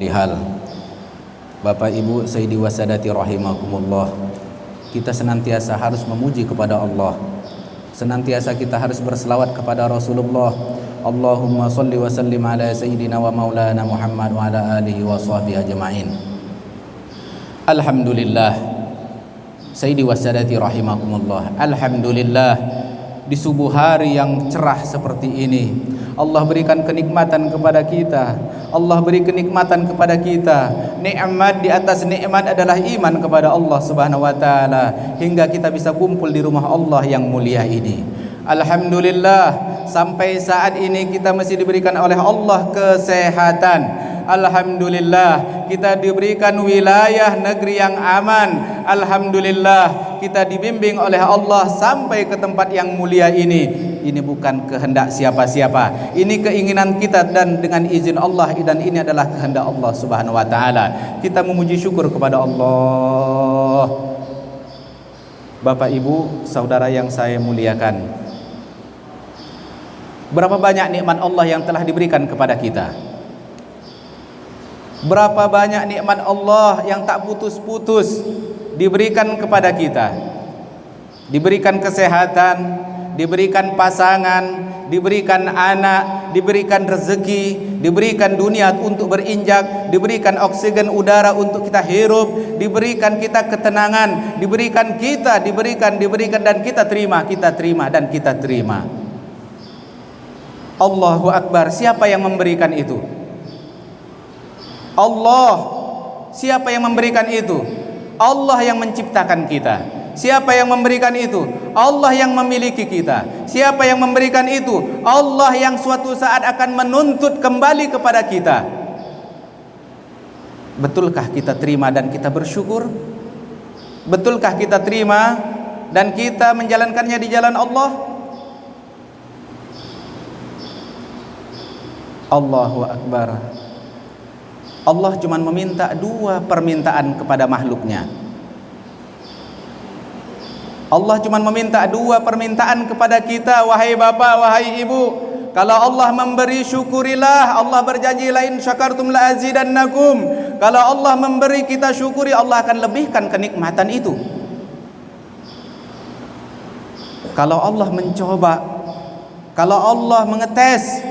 Lihal, Bapak Ibu Sayyidi Wasadati rahimakumullah, kita senantiasa harus memuji kepada Allah, senantiasa kita harus berselawat kepada Rasulullah. Allahumma salli wa sallim ala Sayyidina wa maulana Muhammad wa ala alihi wa sahbihi ajma'in. Alhamdulillah Sayyidi Wasadati rahimakumullah, alhamdulillah di subuh hari yang cerah seperti ini Allah berikan kenikmatan kepada kita. Allah beri kenikmatan kepada kita. Nikmat di atas nikmat adalah iman kepada Allah Subhanahu wa taala hingga kita bisa kumpul di rumah Allah yang mulia ini. Alhamdulillah sampai saat ini kita masih diberikan oleh Allah kesehatan. Alhamdulillah kita diberikan wilayah negeri yang aman. Alhamdulillah kita dibimbing oleh Allah sampai ke tempat yang mulia ini. Ini bukan kehendak siapa-siapa, ini keinginan kita dan dengan izin Allah, dan ini adalah kehendak Allah Subhanahu wa taala. Kita memuji syukur kepada Allah. Bapak Ibu, saudara yang saya muliakan, berapa banyak nikmat Allah yang telah diberikan kepada kita. Berapa banyak nikmat Allah yang tak putus-putus diberikan kepada kita. Diberikan kesehatan, diberikan pasangan, diberikan anak, diberikan rezeki, diberikan dunia untuk berinjak, diberikan oksigen udara untuk kita hirup, diberikan kita ketenangan, diberikan dan kita terima dan kita terima. Allahu Akbar. Siapa yang memberikan itu? Allah. Siapa yang memberikan itu? Allah yang menciptakan kita. Siapa yang memberikan itu? Allah yang memiliki kita. Siapa yang memberikan itu? Allah yang suatu saat akan menuntut kembali kepada kita. Betulkah kita terima dan kita bersyukur? Betulkah kita terima dan kita menjalankannya di jalan Allah? Allahu Akbar. Allah cuma meminta dua permintaan kepada makhluknya. Allah cuma meminta dua permintaan kepada kita, wahai bapak, wahai ibu. Kalau Allah memberi, syukurilah. Allah berjanji, la in syakartum la azidannakum. Kalau Allah memberi, kita syukuri, Allah akan lebihkan kenikmatan itu. Kalau Allah mencoba, kalau Allah mengetes,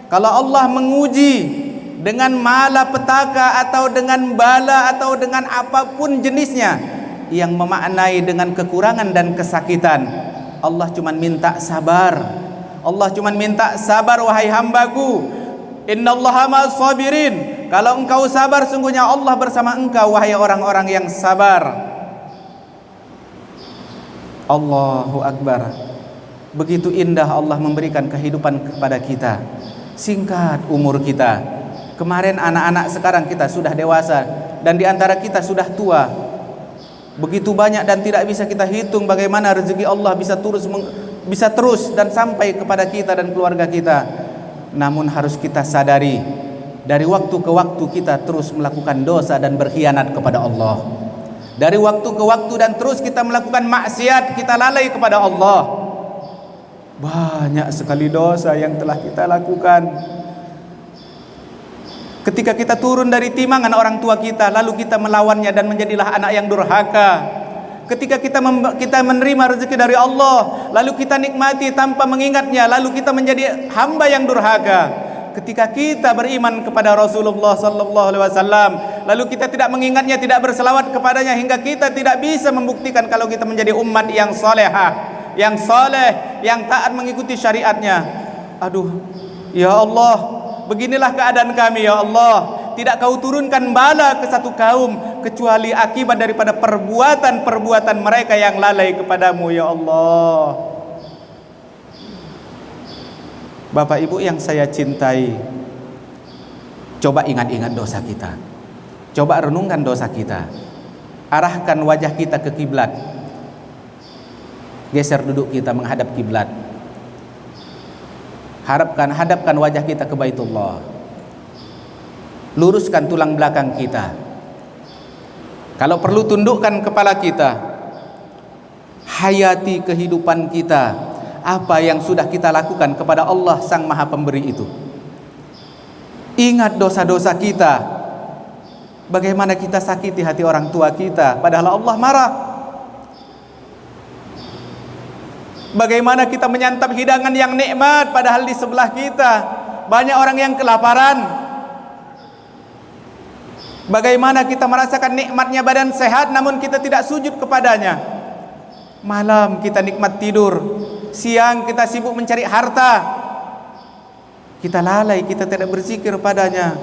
kalau Allah menguji dengan malapetaka atau dengan bala atau dengan apapun jenisnya yang memaknai dengan kekurangan dan kesakitan, Allah cuma minta sabar. Allah cuma minta sabar, wahai hambaku. Innallaha ma'as sabirin. Kalau engkau sabar, sungguhnya Allah bersama engkau, wahai orang-orang yang sabar. Allahu Akbar. Begitu indah Allah memberikan kehidupan kepada kita. Singkat umur kita. Kemarin anak-anak, sekarang kita sudah dewasa, dan di antara kita sudah tua. Begitu banyak dan tidak bisa kita hitung bagaimana rezeki Allah bisa terus dan sampai kepada kita dan keluarga kita. Namun harus kita sadari, dari waktu ke waktu kita terus melakukan dosa dan berkhianat kepada Allah. Dari waktu ke waktu dan terus kita melakukan maksiat, kita lalai kepada Allah. Banyak sekali dosa yang telah kita lakukan. Ketika kita turun dari timangan orang tua kita, lalu kita melawannya dan menjadilah anak yang durhaka. Ketika kita menerima rezeki dari Allah, lalu kita nikmati tanpa mengingatnya, lalu kita menjadi hamba yang durhaka. Ketika kita beriman kepada Rasulullah sallallahu alaihi wasallam, lalu kita tidak mengingatnya, tidak berselawat kepadanya, hingga kita tidak bisa membuktikan kalau kita menjadi umat yang salehah, yang saleh, yang taat mengikuti syariatnya. Aduh, ya Allah, beginilah keadaan kami, ya Allah. Tidak kau turunkan bala ke satu kaum kecuali akibat daripada perbuatan-perbuatan mereka yang lalai kepadamu, ya Allah. Bapak Ibu yang saya cintai, coba ingat-ingat dosa kita. Coba renungkan dosa kita. Arahkan wajah kita ke kiblat. Geser duduk kita menghadap kiblat. Hadapkan wajah kita ke Baitullah. Luruskan tulang belakang kita. Kalau perlu tundukkan kepala kita. Hayati kehidupan kita. Apa yang sudah kita lakukan kepada Allah Sang Maha Pemberi itu. Ingat dosa-dosa kita. Bagaimana kita sakiti hati orang tua kita padahal Allah marah? Bagaimana kita menyantap hidangan yang nikmat padahal di sebelah kita banyak orang yang kelaparan? Bagaimana kita merasakan nikmatnya badan sehat namun kita tidak sujud kepadanya? Malam kita nikmat tidur, siang kita sibuk mencari harta, kita lalai, kita tidak berzikir padanya.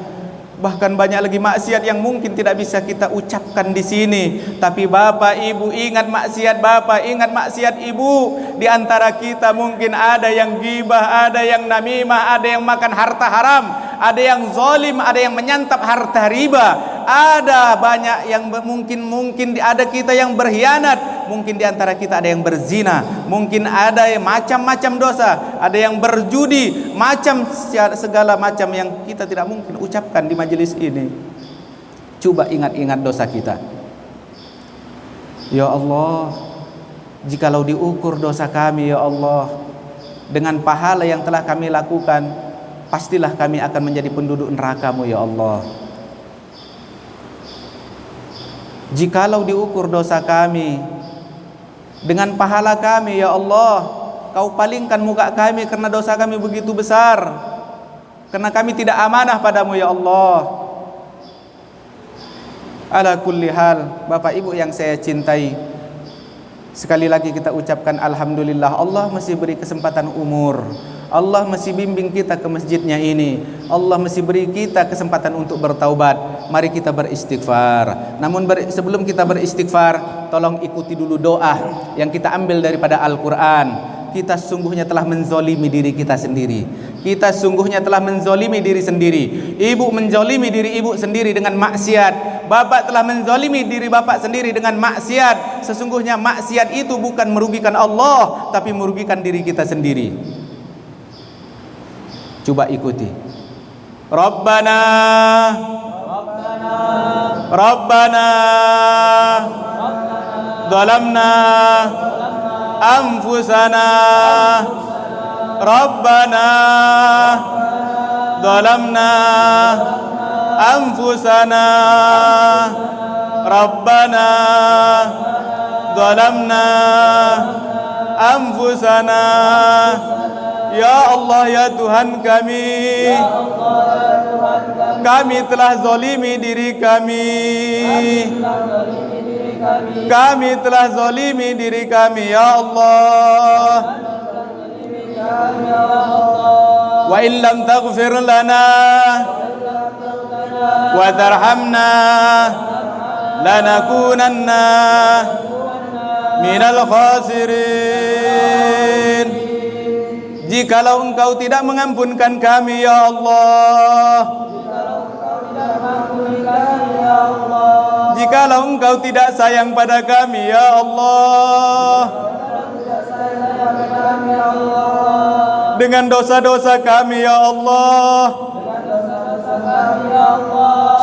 Bahkan banyak lagi maksiat yang mungkin tidak bisa kita ucapkan di sini. Tapi bapak ibu ingat maksiat bapak, ingat maksiat ibu. Di antara kita mungkin ada yang ghibah, ada yang namimah, ada yang makan harta haram, ada yang zalim, ada yang menyantap harta riba. Ada banyak yang mungkin ada kita yang berkhianat, mungkin di antara kita ada yang berzina, mungkin ada yang macam-macam dosa, ada yang berjudi, segala macam yang kita tidak mungkin ucapkan di majelis ini. Coba ingat-ingat dosa kita. Ya Allah, jikalau diukur dosa kami ya Allah dengan pahala yang telah kami lakukan, pastilah kami akan menjadi penduduk neraka-Mu ya Allah. Jikalau diukur dosa kami dengan pahala kami ya Allah, Kau palingkan muka kami karena dosa kami begitu besar, karena kami tidak amanah padamu ya Allah. Ala kulli hal, Bapak Ibu yang saya cintai, sekali lagi kita ucapkan alhamdulillah, Allah masih beri kesempatan umur, Allah masih bimbing kita ke masjidnya ini, Allah masih beri kita kesempatan untuk bertaubat. Mari kita beristighfar. Namun sebelum kita beristighfar, tolong ikuti dulu doa yang kita ambil daripada Al-Quran. Kita sungguhnya telah menzolimi diri kita sendiri. Kita sungguhnya telah menzolimi diri sendiri. Ibu menzolimi diri ibu sendiri dengan maksiat. Bapak telah menzolimi diri bapak sendiri dengan maksiat. Sesungguhnya maksiat itu bukan merugikan Allah, tapi merugikan diri kita sendiri. Coba ikuti. Rabbana zalamna anfusana Rabbana zalamna anfusana Rabbana zalamna anfusana. Ya Allah, ya Tuhan kami, kami telah zalimi diri kami, kami telah zalimi diri kami ya Allah. Wa in lam taghfir lana wa tarhamna lanakunanna minal khasirin. Jikalau Engkau tidak mengampunkan kami ya Allah, jikalau Engkau tidak sayang pada kami ya Allah, dengan dosa-dosa kami ya Allah,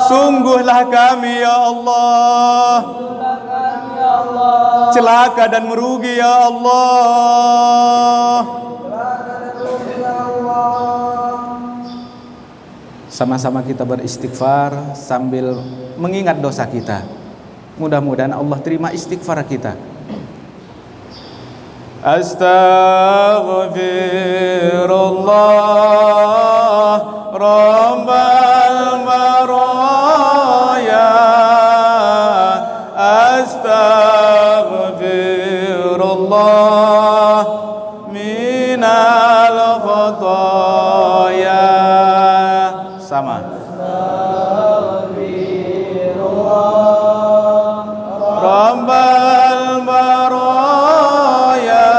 sungguhlah kami ya Allah celaka dan merugi ya Allah. Sama-sama kita beristighfar sambil mengingat dosa kita. Mudah-mudahan Allah terima istighfar kita. Astaghfirullah Rabbal baraya. Astaghfirullah minal khataya. Sama. Rabbal baraya.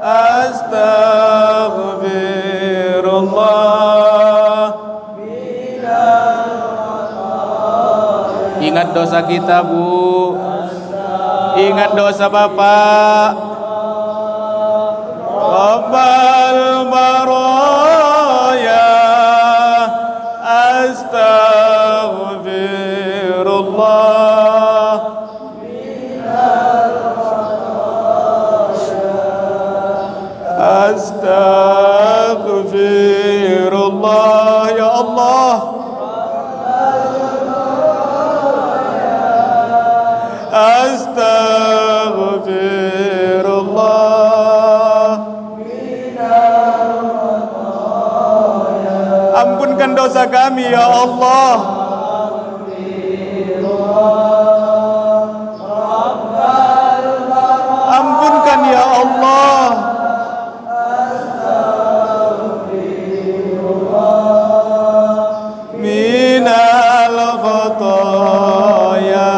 Astaghfirullah. Ingat dosa kita Bu, ingat dosa Bapak. Rabbal baraya. Astaghfirullah. Astaghfirullah ya Allah. Astaghfirullah. Ampunkan dosa kami ya Allah. Ampunkan ya Allah. Minal khataya.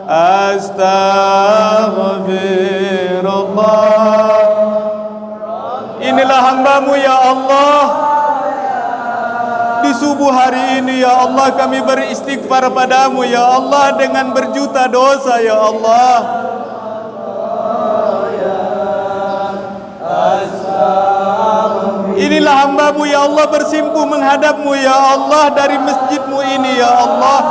Astaghfirullah. Inilah hamba-Mu ya Allah. Di subuh hari ini ya Allah kami beristighfar padamu ya Allah dengan berjuta dosa ya Allah. Inilah hamba-Mu ya Allah bersimpuh menghadap-Mu ya Allah dari masjid-Mu ini ya Allah.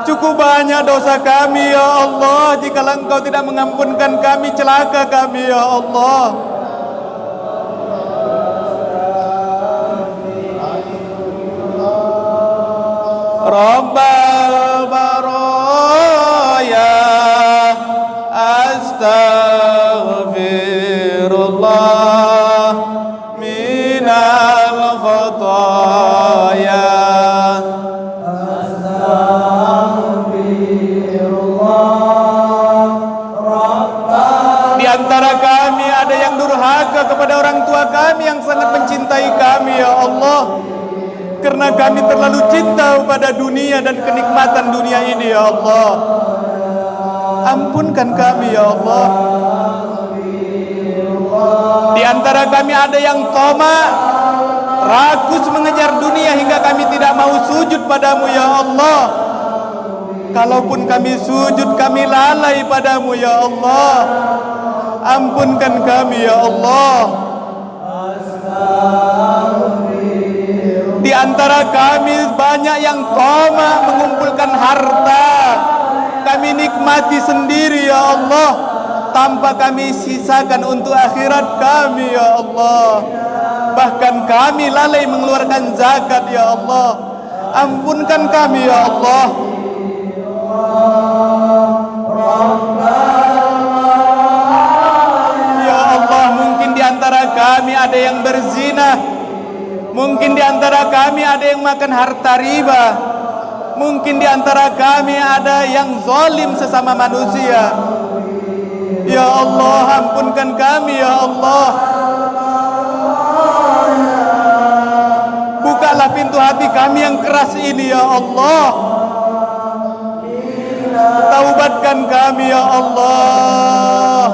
Cukup banyak dosa kami ya Allah. Jika Engkau tidak mengampunkan kami, celaka kami ya Allah. Rabbal baraya. Astaghfirullah minal khataya. Di antara kami ada yang durhaka kepada orang tua kami yang sangat mencintai kami ya Allah. Karena kami terlalu cinta pada dunia dan kenikmatan dunia ini ya Allah. Ampunkan kami ya Allah. Di antara kami ada yang tamak, rakus mengejar dunia hingga kami tidak mau sujud padamu ya Allah. Kalaupun kami sujud, kami lalai padamu ya Allah. Ampunkan kami ya Allah. Di antara kami banyak yang tamak mengumpulkan harta. Kami nikmati sendiri ya Allah, tanpa kami sisakan untuk akhirat kami ya Allah. Bahkan kami lalai mengeluarkan zakat ya Allah. Ampunkan kami ya Allah. Ya Allah, mungkin di antara kami ada yang berzina. Mungkin di antara kami ada yang makan harta riba. Mungkin di antara kami ada yang zalim sesama manusia. Ya Allah, ampunkan kami ya Allah. Bukalah pintu hati kami yang keras ini ya Allah. Taubatkan kami ya Allah.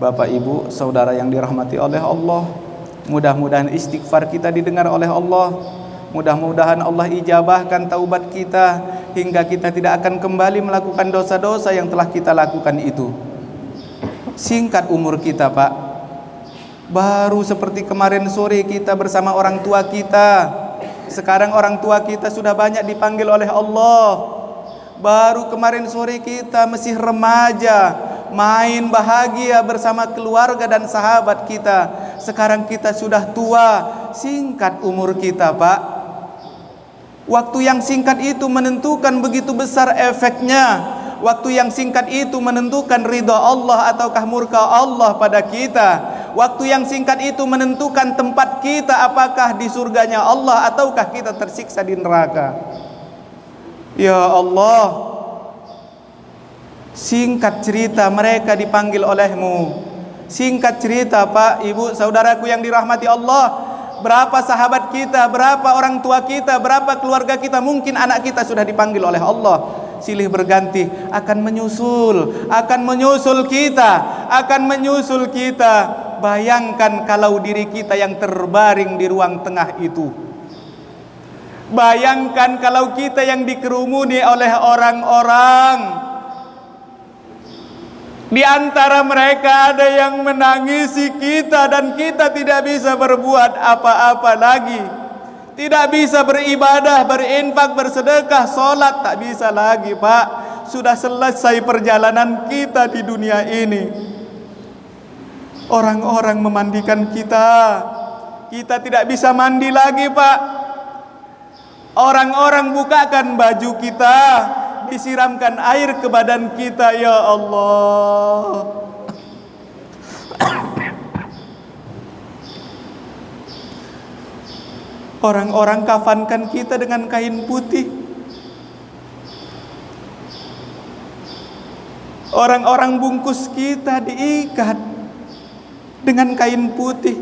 Bapak Ibu, saudara yang dirahmati oleh Allah, mudah-mudahan istighfar kita didengar oleh Allah. Mudah-mudahan Allah ijabahkan taubat kita hingga kita tidak akan kembali melakukan dosa-dosa yang telah kita lakukan itu. Singkat umur kita, Pak. Baru seperti kemarin sore kita bersama orang tua kita. Sekarang orang tua kita sudah banyak dipanggil oleh Allah. Baru kemarin sore kita masih remaja, main bahagia bersama keluarga dan sahabat kita. Sekarang kita sudah tua. Singkat umur kita, Pak. Waktu yang singkat itu menentukan begitu besar efeknya. Waktu yang singkat itu menentukan ridha Allah ataukah murka Allah pada kita. Waktu yang singkat itu menentukan tempat kita, apakah di surganya Allah ataukah kita tersiksa di neraka. Ya Allah, singkat cerita mereka dipanggil olehmu. Singkat cerita Pak, Ibu, saudaraku yang dirahmati Allah, berapa sahabat kita, berapa orang tua kita, berapa keluarga kita, mungkin anak kita sudah dipanggil oleh Allah. Silih berganti akan menyusul kita. Bayangkan kalau diri kita yang terbaring di ruang tengah itu. Bayangkan kalau kita yang dikerumuni oleh orang-orang. Di antara mereka ada yang menangisi kita dan kita tidak bisa berbuat apa-apa lagi. Tidak bisa beribadah, berinfak, bersedekah, sholat, tak bisa lagi Pak. Sudah selesai perjalanan kita di dunia ini. Orang-orang memandikan kita, kita tidak bisa mandi lagi Pak. Orang-orang bukakan baju kita, disiramkan air ke badan kita. Ya Allah, orang-orang kafankan kita dengan kain putih. Orang-orang bungkus kita diikat dengan kain putih.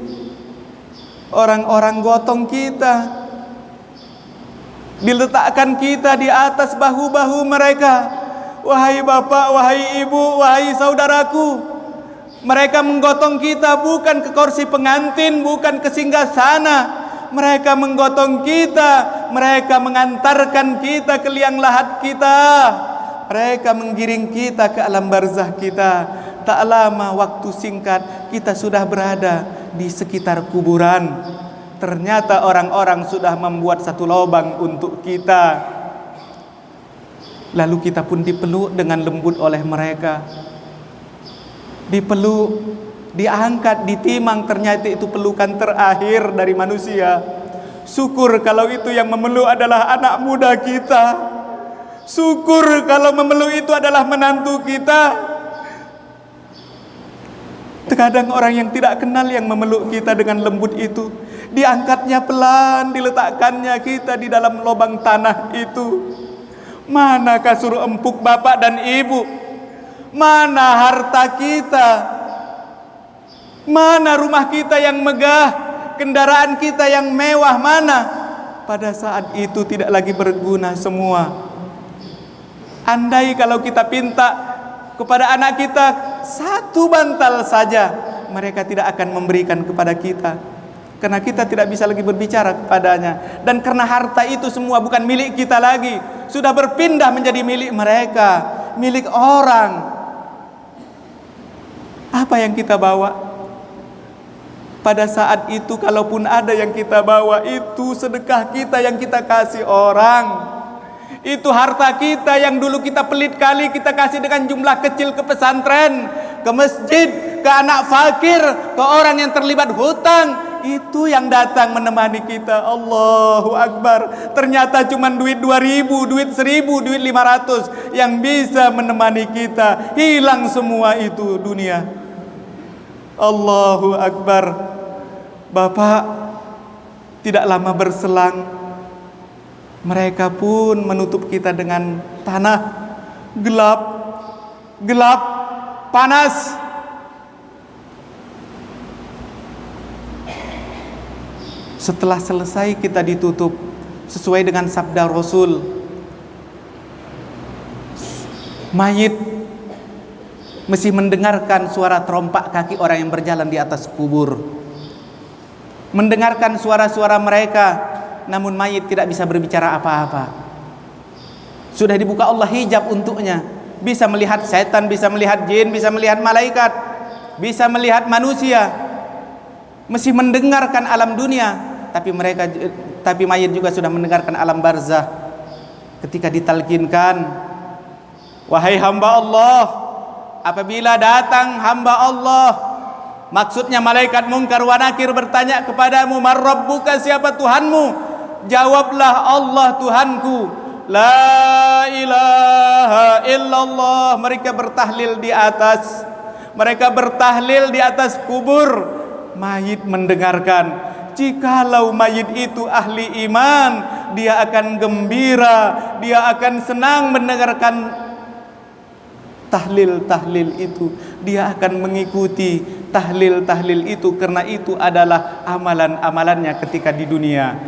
Orang-orang gotong kita, diletakkan kita di atas bahu-bahu mereka. Wahai bapak, wahai ibu, wahai saudaraku, mereka menggotong kita bukan ke kursi pengantin, bukan ke singgasana. Mereka menggotong kita, mereka mengantarkan kita ke liang lahat kita, mereka menggiring kita ke alam barzah kita. Tak lama waktu singkat kita sudah berada di sekitar kuburan. Ternyata orang-orang sudah membuat satu lubang untuk kita. Lalu kita pun dipeluk dengan lembut oleh mereka. Dipeluk, diangkat, ditimang, ternyata itu pelukan terakhir dari manusia. Syukur kalau itu yang memeluk adalah anak muda kita. Syukur kalau memeluk itu adalah menantu kita. Terkadang orang yang tidak kenal yang memeluk kita dengan lembut itu, diangkatnya pelan, diletakkannya kita di dalam lubang tanah itu. Mana kasur empuk bapak dan ibu? Mana harta kita? Mana rumah kita yang megah, kendaraan kita yang mewah, mana? Pada saat itu tidak lagi berguna semua. Andai kalau kita pinta kepada anak kita satu bantal saja, mereka tidak akan memberikan kepada kita, karena kita tidak bisa lagi berbicara kepadanya. Dan karena harta itu semua bukan milik kita lagi, sudah berpindah menjadi milik mereka, milik orang. Apa yang kita bawa? Pada saat itu kalaupun ada yang kita bawa, itu sedekah kita yang kita kasih orang. Itu harta kita yang dulu kita pelit kali kita kasih dengan jumlah kecil ke pesantren, ke masjid, ke anak fakir, ke orang yang terlibat hutang. Itu yang datang menemani kita. Allahu Akbar. Ternyata cuma duit 2.000, duit 1.000, duit 500 yang bisa menemani kita. Hilang semua itu dunia. Allahu Akbar. Bapak, tidak lama berselang, mereka pun menutup kita dengan tanah gelap, panas. Setelah selesai kita ditutup sesuai dengan sabda Rasul, mayit mesti mendengarkan suara terompak kaki orang yang berjalan di atas kubur, mendengarkan suara-suara mereka. Namun mayit tidak bisa berbicara apa-apa. Sudah dibuka Allah hijab untuknya. Bisa melihat setan, bisa melihat jin, bisa melihat malaikat, bisa melihat manusia. Mesti mendengarkan alam dunia. Tapi mayit juga sudah mendengarkan alam barzah. Ketika ditalkinkan, wahai hamba Allah, apabila datang hamba Allah, maksudnya malaikat mungkar wa nakir bertanya kepadamu, man rabbuka, siapa Tuhanmu? Jawablah, Allah Tuhanku. La ilaha illallah. Mereka bertahlil di atas. Mereka bertahlil di atas kubur. Mayit mendengarkan. Jikalau mayit itu ahli iman, dia akan gembira, dia akan senang mendengarkan tahlil-tahlil itu, dia akan mengikuti tahlil-tahlil itu karena itu adalah amalan-amalannya ketika di dunia.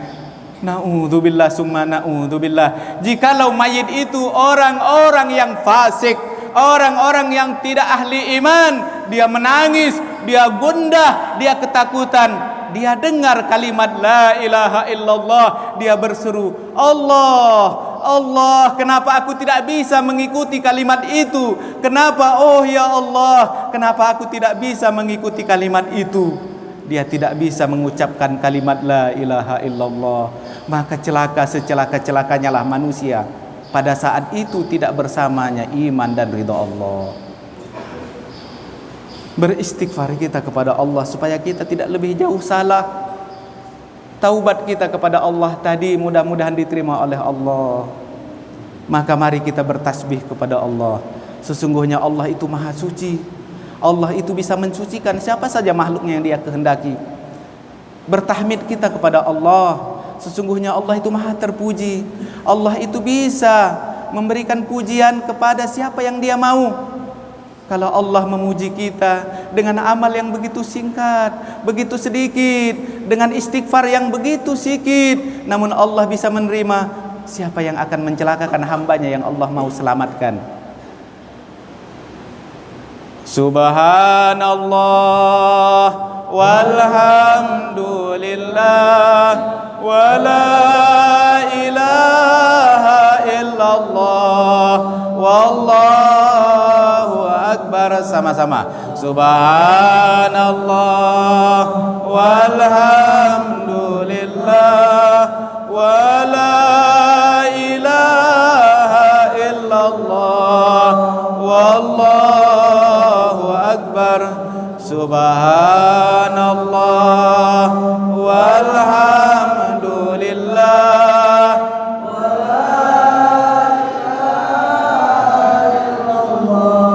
Na'udzubillah summa na'udzubillah. Jikalau mayit itu orang-orang yang fasik, orang-orang yang tidak ahli iman, dia menangis, dia gundah, dia ketakutan, dia dengar kalimat la ilaha illallah, dia berseru, Allah, Allah, kenapa aku tidak bisa mengikuti kalimat itu? Kenapa, oh ya Allah, kenapa aku tidak bisa mengikuti kalimat itu? Dia tidak bisa mengucapkan kalimat la ilaha illallah. Maka celaka secelaka-celakanya lah manusia pada saat itu tidak bersamanya iman dan ridha Allah. Beristighfar kita kepada Allah supaya kita tidak lebih jauh salah. Taubat kita kepada Allah tadi mudah-mudahan diterima oleh Allah. Maka mari kita bertasbih kepada Allah. Sesungguhnya Allah itu maha suci. Allah itu bisa mensucikan siapa saja makhluknya yang dia kehendaki. Bertahmid kita kepada Allah. Sesungguhnya Allah itu maha terpuji. Allah itu bisa memberikan pujian kepada siapa yang dia mau. Kalau Allah memuji kita dengan amal yang begitu singkat, begitu sedikit, dengan istighfar yang begitu sedikit, namun Allah bisa menerima, siapa yang akan mencelakakan hambanya yang Allah mau selamatkan? Subhanallah walhamdulillah wa la ilaha illallah wallahu akbar. Sama-sama. Subhanallah walhamdulillah wa la ilaha illallah wallahu akbar. Subhanallah walhamdulillah wa la ilaha illallah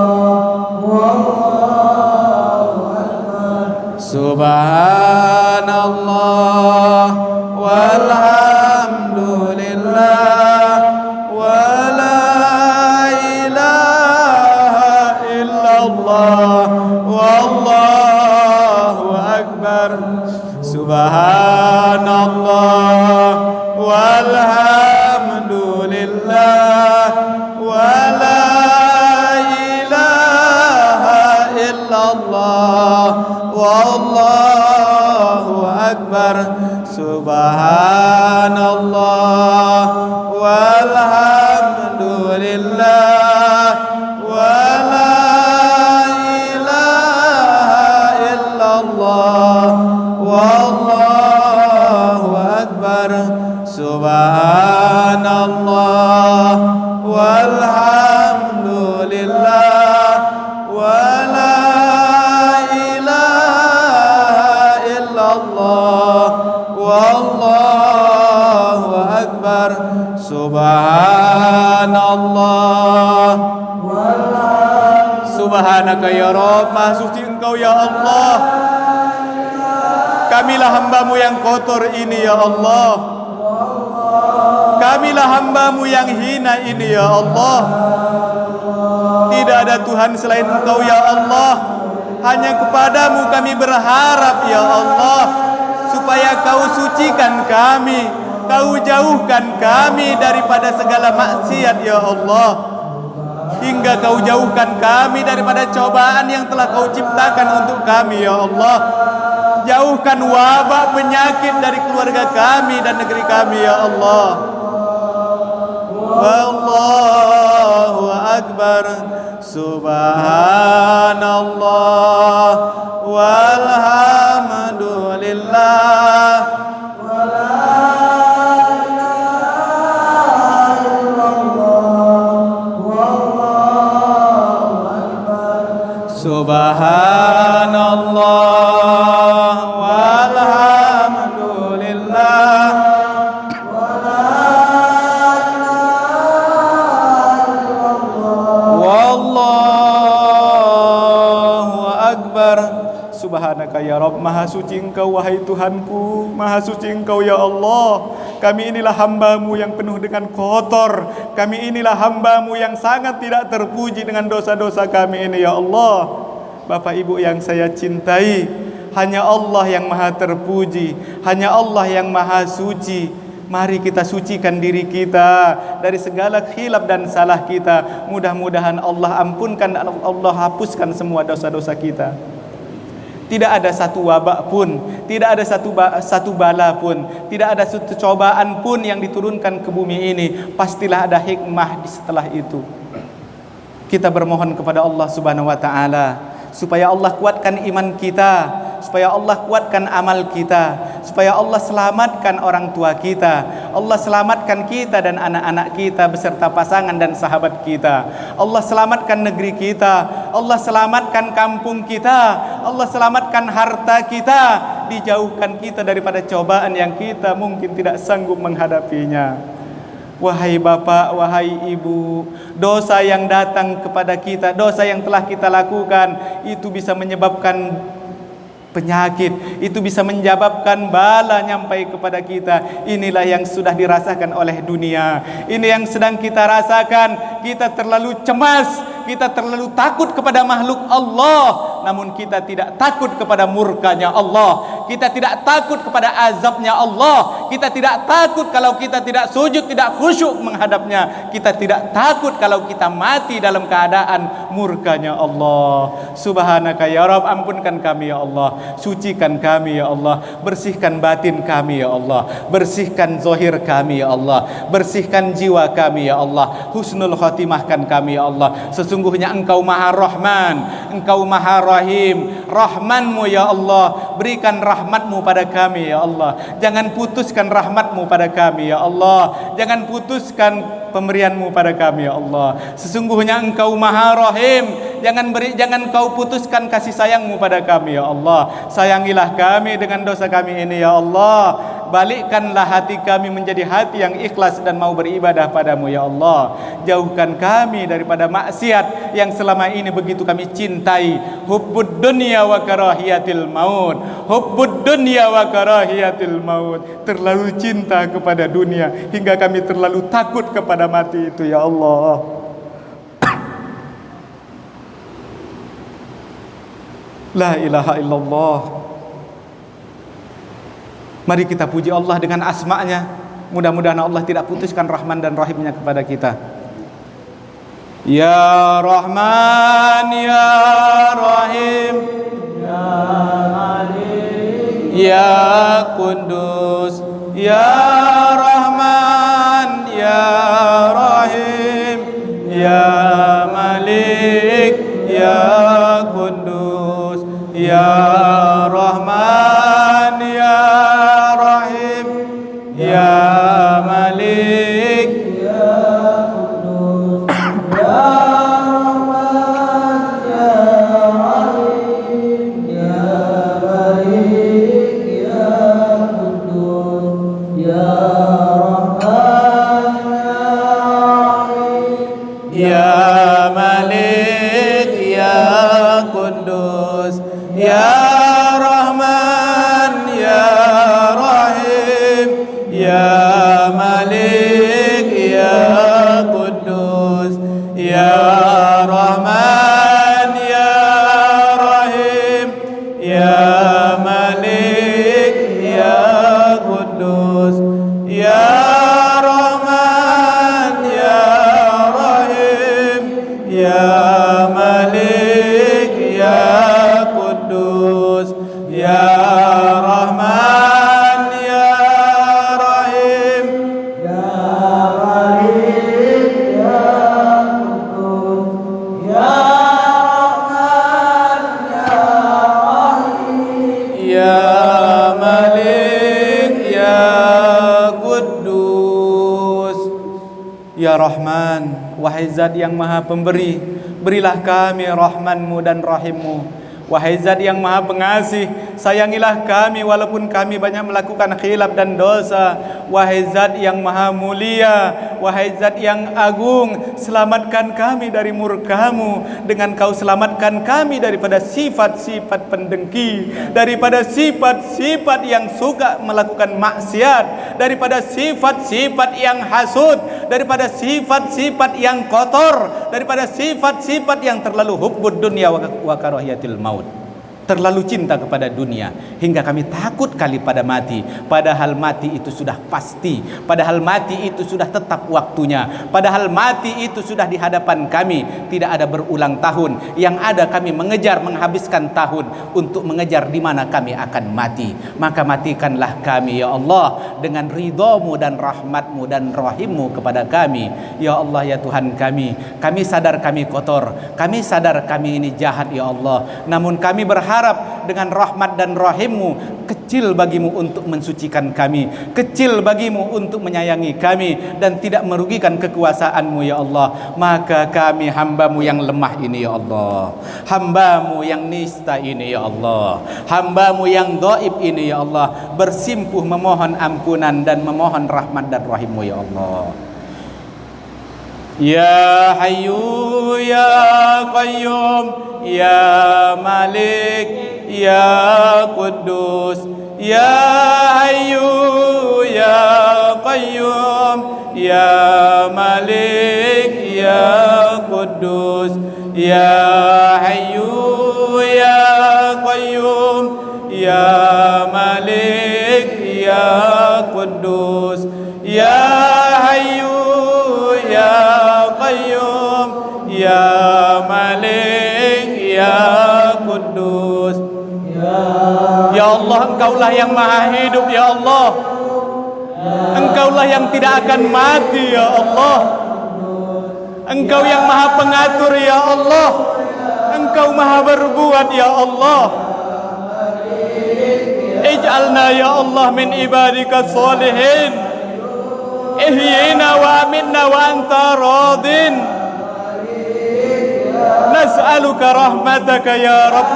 wallahu akbar. Subhanallah walhamdulillah wa la ilaha illallah wallahu akbar. Subhanallah walhamdulillah wa la ilaha illallah wallahu akbar. Subhanallah walhamdulillah wa la ilaha illallah wallahu akbar. Subhanallah walhamdulillah wa la ilaha illallah wallahu akbar. Subhanallah. Subhanaka ya Rabb, maha suci Engkau ya Allah. Kamilah hambamu yang kotor ini ya Allah. Kamilah hambamu yang hina ini ya Allah. Tidak ada Tuhan selain Engkau ya Allah. Hanya kepadamu kami berharap ya Allah, supaya Kau sucikan kami, Kau jauhkan kami daripada segala maksiat ya Allah, hingga Kau jauhkan kami daripada cobaan yang telah Kau ciptakan untuk kami ya Allah. Jauhkan wabak penyakit dari keluarga kami dan negeri kami ya Allah. Wallahu akbar. Subhanallah walhamdulillah wa la ilaha illallah wallahu akbar. Subhanallah walhamdulillah wa la ilaha illallah wallahu akbar. Subhanaka ya Rabb, maha suci Engkau wahai Tuhanku, maha suci Engkau ya Allah. Kami inilah hamba-Mu yang penuh dengan kotor. Kami inilah hamba-Mu yang sangat tidak terpuji dengan dosa-dosa kami ini ya Allah. Bapak Ibu yang saya cintai, hanya Allah yang maha terpuji, hanya Allah yang maha suci. Mari kita sucikan diri kita dari segala khilaf dan salah kita. Mudah-mudahan Allah ampunkan dan Allah hapuskan semua dosa-dosa kita. Tidak ada satu wabak pun, tidak ada satu bala pun, tidak ada satu cobaan pun yang diturunkan ke bumi ini. Pastilah ada hikmah setelah itu. Kita bermohon kepada Allah Subhanahu wa taala supaya Allah kuatkan iman kita, supaya Allah kuatkan amal kita, supaya Allah selamatkan orang tua kita, Allah selamatkan kita dan anak-anak kita beserta pasangan dan sahabat kita. Allah selamatkan negeri kita, Allah selamatkan kampung kita, Allah selamatkan harta kita, dijauhkan kita daripada cobaan yang kita mungkin tidak sanggup menghadapinya. Wahai bapak, wahai ibu, dosa yang datang kepada kita, dosa yang telah kita lakukan, itu bisa menyebabkan penyakit, itu bisa menyebabkan bala nyampai kepada kita. Inilah yang sudah dirasakan oleh dunia, ini yang sedang kita rasakan. Kita terlalu cemas, kita terlalu takut kepada makhluk Allah, namun kita tidak takut kepada murkanya Allah. Kita tidak takut kepada azabnya Allah. Kita tidak takut kalau kita tidak sujud, tidak khusyuk menghadapnya. Kita tidak takut kalau kita mati dalam keadaan murkanya Allah. Subhanaka ya Rabb, ampunkan kami ya Allah, sucikan kami ya Allah, bersihkan batin kami ya Allah, bersihkan zahir kami ya Allah, bersihkan jiwa kami ya Allah, husnul khotimahkan kami ya Allah. Sesungguhnya Engkau Maha Rahman, Engkau Maha Rahim. Rahman-Mu ya Allah, berikan rahmat-Mu pada kami ya Allah. Jangan putuskan rahmat-Mu pada kami ya Allah. Jangan putuskan pemberian-Mu pada kami ya Allah. Sesungguhnya Engkau Maha Rahim. Jangan Kau putuskan kasih sayang-Mu pada kami ya Allah. Sayangilah kami dengan dosa kami ini ya Allah. Balikkanlah hati kami menjadi hati yang ikhlas dan mau beribadah padamu ya Allah. Jauhkan kami daripada maksiat yang selama ini begitu kami cintai. Hubbud dunya wa karahiyatil maut. Hubbud dunya wa karahiyatil maut. Terlalu cinta kepada dunia hingga kami terlalu takut kepada mati itu ya Allah. La ilaha illallah. Mari kita puji Allah dengan asma-Nya. Mudah-mudahan Allah tidak putuskan Rahman dan Rahim-Nya kepada kita. Ya Rahman, Ya Rahim, Ya Malik, Ya Kudus, Ya Rahman, Ya Rahim, Ya Malik, Ya Kudus, Ya Rahman, Ya Ya Malik, Ya Kudus, Ya Rahman, Ya Rahim, Ya Malik, Ya Kudus, Ya Rahman, Ya Malik, Ya Kudus, Ya Rahman, Ya Ya Malik, Ya Kudus, Ya Rahman, Ya Rahim, Ya Malik, Ya Kudus, Ya Rahman, Ya Rahim, Ya Malik, Ya Kudus, Ya Rahman, Ya Rahman, wahai Zat yang Maha Pemberi, berilah kami Rahman-Mu dan Rahim-Mu. Wahai Zat yang Maha Pengasih, sayangilah kami walaupun kami banyak melakukan khilaf dan dosa. Wahai Zat yang maha mulia, wahai Zat yang agung, selamatkan kami dari murka-Mu dengan Kau selamatkan kami daripada sifat-sifat pendengki, daripada sifat-sifat yang suka melakukan maksiat, daripada sifat-sifat yang hasud, daripada sifat-sifat yang kotor, daripada sifat-sifat yang terlalu hubbud dunya wa karahiyatil maut, terlalu cinta kepada dunia hingga kami takut kali pada mati, padahal mati itu sudah pasti, padahal mati itu sudah tetap waktunya, padahal mati itu sudah di hadapan kami, tidak ada berulang tahun, yang ada kami mengejar menghabiskan tahun untuk mengejar di mana kami akan mati. Maka matikanlah kami ya Allah dengan ridha-Mu dan rahmat-Mu dan rahim-Mu kepada kami ya Allah ya Tuhan kami. Kami sadar kami kotor, kami sadar kami ini jahat ya Allah, namun kami berharap dengan rahmat dan rahim-Mu, kecil bagi-Mu untuk mensucikan kami, kecil bagi-Mu untuk menyayangi kami, dan tidak merugikan kekuasaan-Mu ya Allah. Maka kami hamba-Mu yang lemah ini ya Allah, hamba-Mu yang nista ini ya Allah, hamba-Mu yang dhaif ini ya Allah, bersimpuh memohon ampunan dan memohon rahmat dan rahim-Mu ya Allah. Ya Hayyu Ya Qayyum Ya Malik Ya Quddus Ya Hayyu Ya Qayyum Ya Malik Ya Quddus Ya Hayyu Ya Qayyum Ya Malik Ya Quddus Ya Hayyu Ya Qayyum Ya Malik Ya Quddus. Ya Allah, Engkaulah yang maha hidup ya Allah, Engkaulah yang tidak akan mati ya Allah, Engkau yang maha pengatur ya Allah, Engkau maha berbuat ya Allah. Ij'alna ya Allah min ibadika salihin, ihyina wa aminna wa anta radin, nas'aluka rahmataka ya Rabb,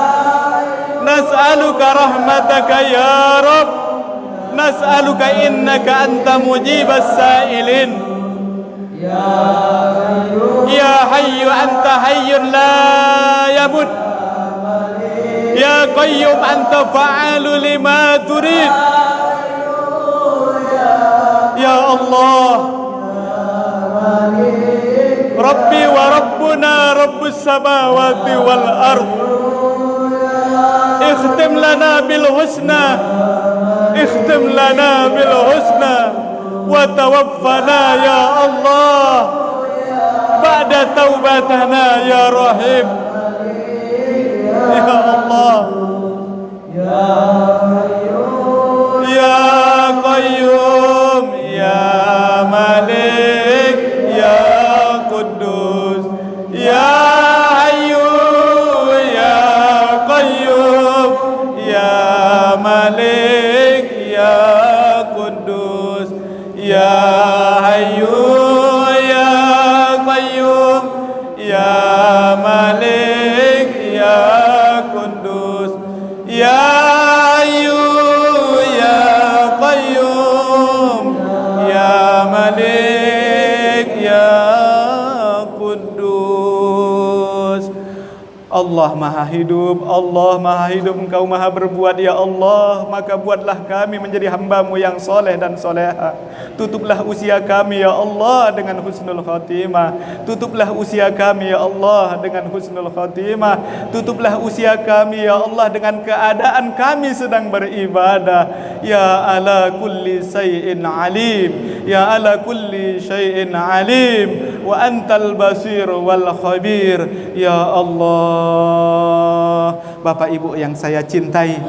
nas'aluka rahmataka ya Rabb, nas'aluka innaka anta mujibas sa'ilin. Ya Hayyu anta hayyun la yamut, ya Qayyum anta fa'alu lima turid. Ya Allah, Rabbi wa Rabbuna Rabbus samawati wal ard, ikhtim lana bil husna, ikhtim lana bil husna, wa tawaffana ya Allah ba'da taubatana ya Rahim. Ya Allah, Ya Qayyum Ya Malik Ya Quddus Ya Hayyu Ya Qayyum Ya Malik Ya Quddus Ya Hayyu Ya Qayyum Ya Malik Ya Quddus Ya Hayyu Ya Qayyum Ya Malik Ya Quddus. Allah maha hidup, Allah maha hidup, Engkau maha berbuat ya Allah. Maka buatlah kami menjadi hamba-Mu yang soleh dan soleha. Tutuplah usia kami ya Allah dengan husnul khatimah, tutuplah usia kami ya Allah dengan husnul khatimah, tutuplah usia kami ya Allah dengan keadaan kami sedang beribadah. Ya ala kulli syai'in alim, ya ala kulli syai'in alim, wa antal basir wal khabir. Ya Allah, Bapak Ibu yang saya cintai,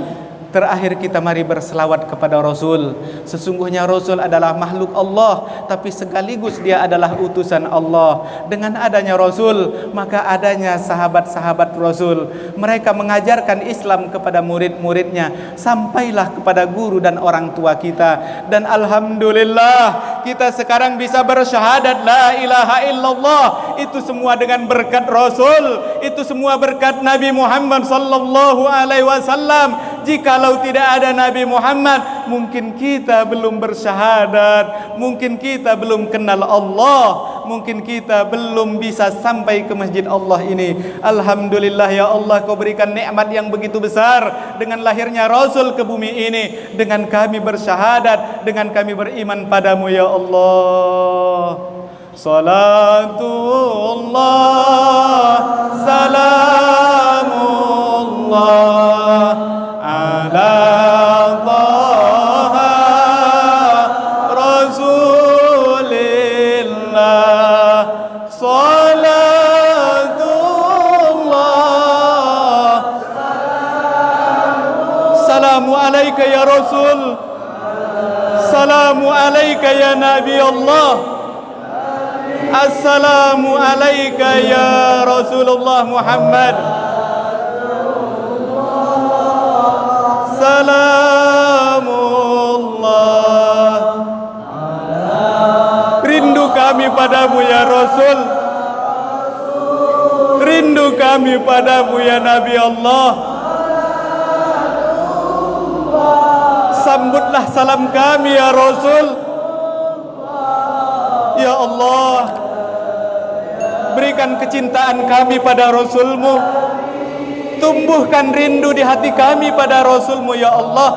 terakhir kita mari berselawat kepada Rasul. Sesungguhnya Rasul adalah makhluk Allah, tapi sekaligus dia adalah utusan Allah. Dengan adanya Rasul, maka adanya sahabat-sahabat Rasul. Mereka mengajarkan Islam kepada murid-muridnya, sampailah kepada guru dan orang tua kita. Dan alhamdulillah, kita sekarang bisa bersyahadat la ilaha illallah. Itu semua dengan berkat Rasul, itu semua berkat Nabi Muhammad sallallahu alaihi wasallam. Jikalau tidak ada Nabi Muhammad, mungkin kita belum bersyahadat, mungkin kita belum kenal Allah, mungkin kita belum bisa sampai ke masjid Allah ini. Alhamdulillah ya Allah, Kau berikan nikmat yang begitu besar dengan lahirnya Rasul ke bumi ini, dengan kami bersyahadat, dengan kami beriman padamu ya Allah. Salatullah, salamullah ala Taha Rasulillah. Salatullah, salamu alaika ya Rasul, salamu alaika ya Nabi Allah, assalamu alaika ya Rasulullah Muhammad. Salamullah. Rindu kami padamu ya Rasul, rindu kami padamu ya Nabi Allah. Sambutlah salam kami ya Rasul. Ya Allah, berikan kecintaan kami pada Rasul-Mu, tumbuhkan rindu di hati kami pada Rasul-Mu ya Allah.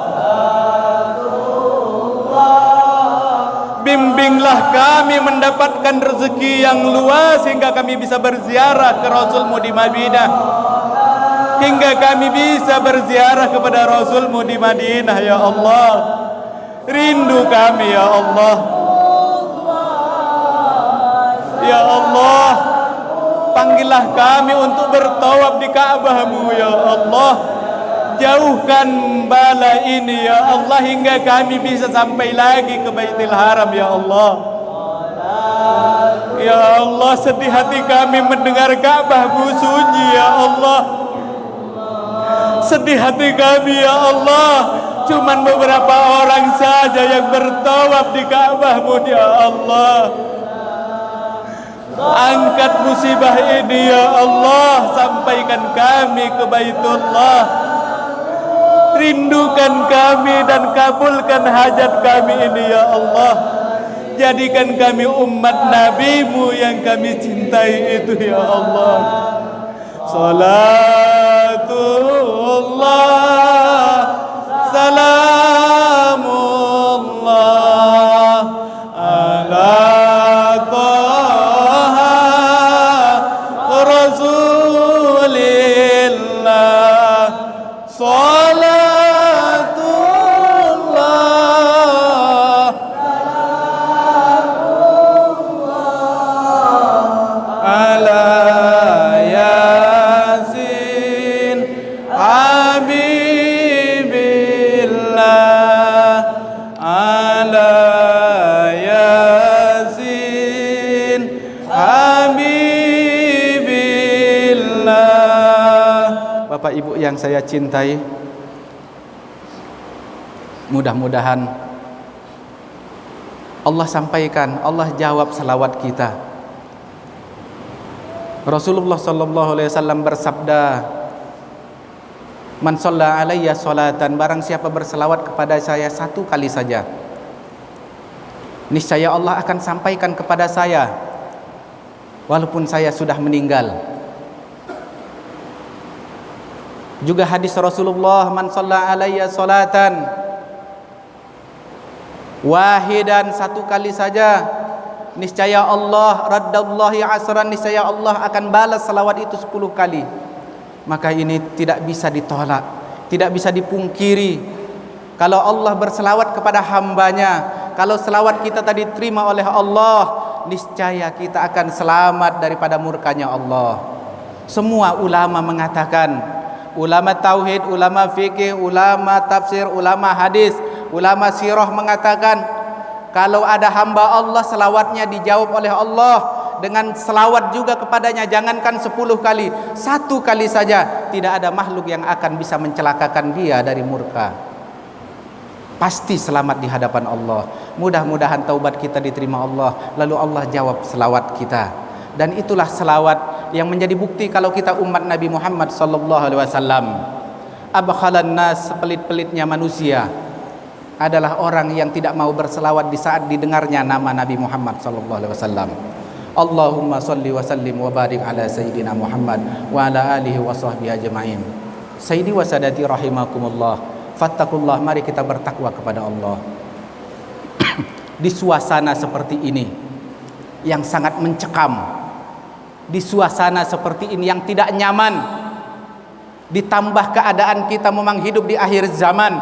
Bimbinglah kami mendapatkan rezeki yang luas hingga kami bisa berziarah ke Rasul-Mu di Madinah, hingga kami bisa berziarah kepada Rasul-Mu di Madinah ya Allah. Rindu kami ya Allah. Ya Allah, panggillah kami untuk bertawaf di Ka'bah-Mu ya Allah. Jauhkan bala ini ya Allah hingga kami bisa sampai lagi ke Baitul Haram ya Allah. Ya Allah, sedih hati kami mendengar Ka'bah-Mu sunyi ya Allah. Sedih hati kami ya Allah, cuman beberapa orang saja yang bertawaf di Ka'bah-Mu ya Allah. Angkat musibah ini ya Allah, sampaikan kami ke Baitullah. Rindukan kami dan kabulkan hajat kami ini ya Allah. Jadikan kami umat Nabi-Mu yang kami cintai itu ya Allah. Salatullah, salamullah ala Rasulillah. Salatullah, ala Yasin Habibillah, ala Yasin Habibillah. Bapak Ibu yang saya cintai, mudah-mudahan Allah sampaikan, Allah jawab salawat kita. Rasulullah sallallahu alaihi wasallam bersabda, "Man shalla alayya salatan," barang siapa berselawat kepada saya satu kali saja, niscaya Allah akan sampaikan kepada saya walaupun saya sudah meninggal. Juga hadis Rasulullah, "Man shalla alayya salatan wahidan," satu kali saja, niscaya Allah raddallahi asran, niscaya Allah akan balas salawat itu 10 kali. Maka ini tidak bisa ditolak, tidak bisa dipungkiri. Kalau Allah berselawat kepada hambanya, kalau selawat kita tadi terima oleh Allah, niscaya kita akan selamat daripada murkanya Allah. Semua ulama mengatakan, ulama tauhid, ulama fikih, ulama tafsir, ulama hadis, ulama sirah mengatakan, kalau ada hamba Allah selawatnya dijawab oleh Allah dengan selawat juga kepadanya, jangankan 10 kali, 1 kali saja, tidak ada makhluk yang akan bisa mencelakakan dia dari murka. Pasti selamat di hadapan Allah. Mudah-mudahan taubat kita diterima Allah, lalu Allah jawab selawat kita. Dan itulah selawat yang menjadi bukti kalau kita umat Nabi Muhammad sallallahu alaihi wasallam. Abkhalan nas, sepelit-pelitnya manusia adalah orang yang tidak mau berselawat di saat didengarnya nama Nabi Muhammad sallallahu alaihi wasallam. Allahumma salli wa sallim wa barik ala sayyidina Muhammad wa ala alihi wa sahbihi ajma'in. Sayyidi wa sadati rahimakumullah, fattakullah, mari kita bertakwa kepada Allah. Di suasana seperti ini yang sangat mencekam, di suasana seperti ini yang tidak nyaman, ditambah keadaan kita memang hidup di akhir zaman,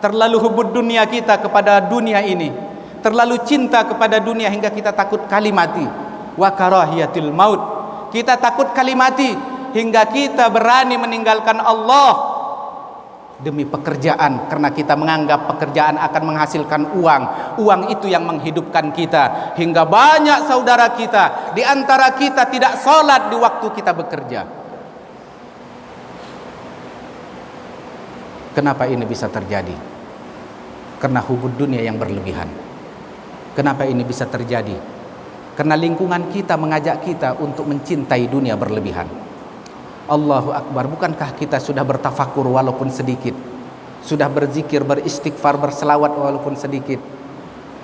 terlalu hubud dunia kita kepada dunia ini, terlalu cinta kepada dunia hingga kita takut kali mati. Wa karahiyatil maut, kita takut kali mati hingga kita berani meninggalkan Allah demi pekerjaan, karena kita menganggap pekerjaan akan menghasilkan uang. Uang itu yang menghidupkan kita, hingga banyak saudara kita di antara kita tidak sholat di waktu kita bekerja. Kenapa ini bisa terjadi? Karena hubud dunia yang berlebihan. Kenapa ini bisa terjadi? Karena lingkungan kita mengajak kita untuk mencintai dunia berlebihan. Allahu Akbar, bukankah kita sudah bertafakur walaupun sedikit, sudah berzikir, beristighfar, berselawat walaupun sedikit?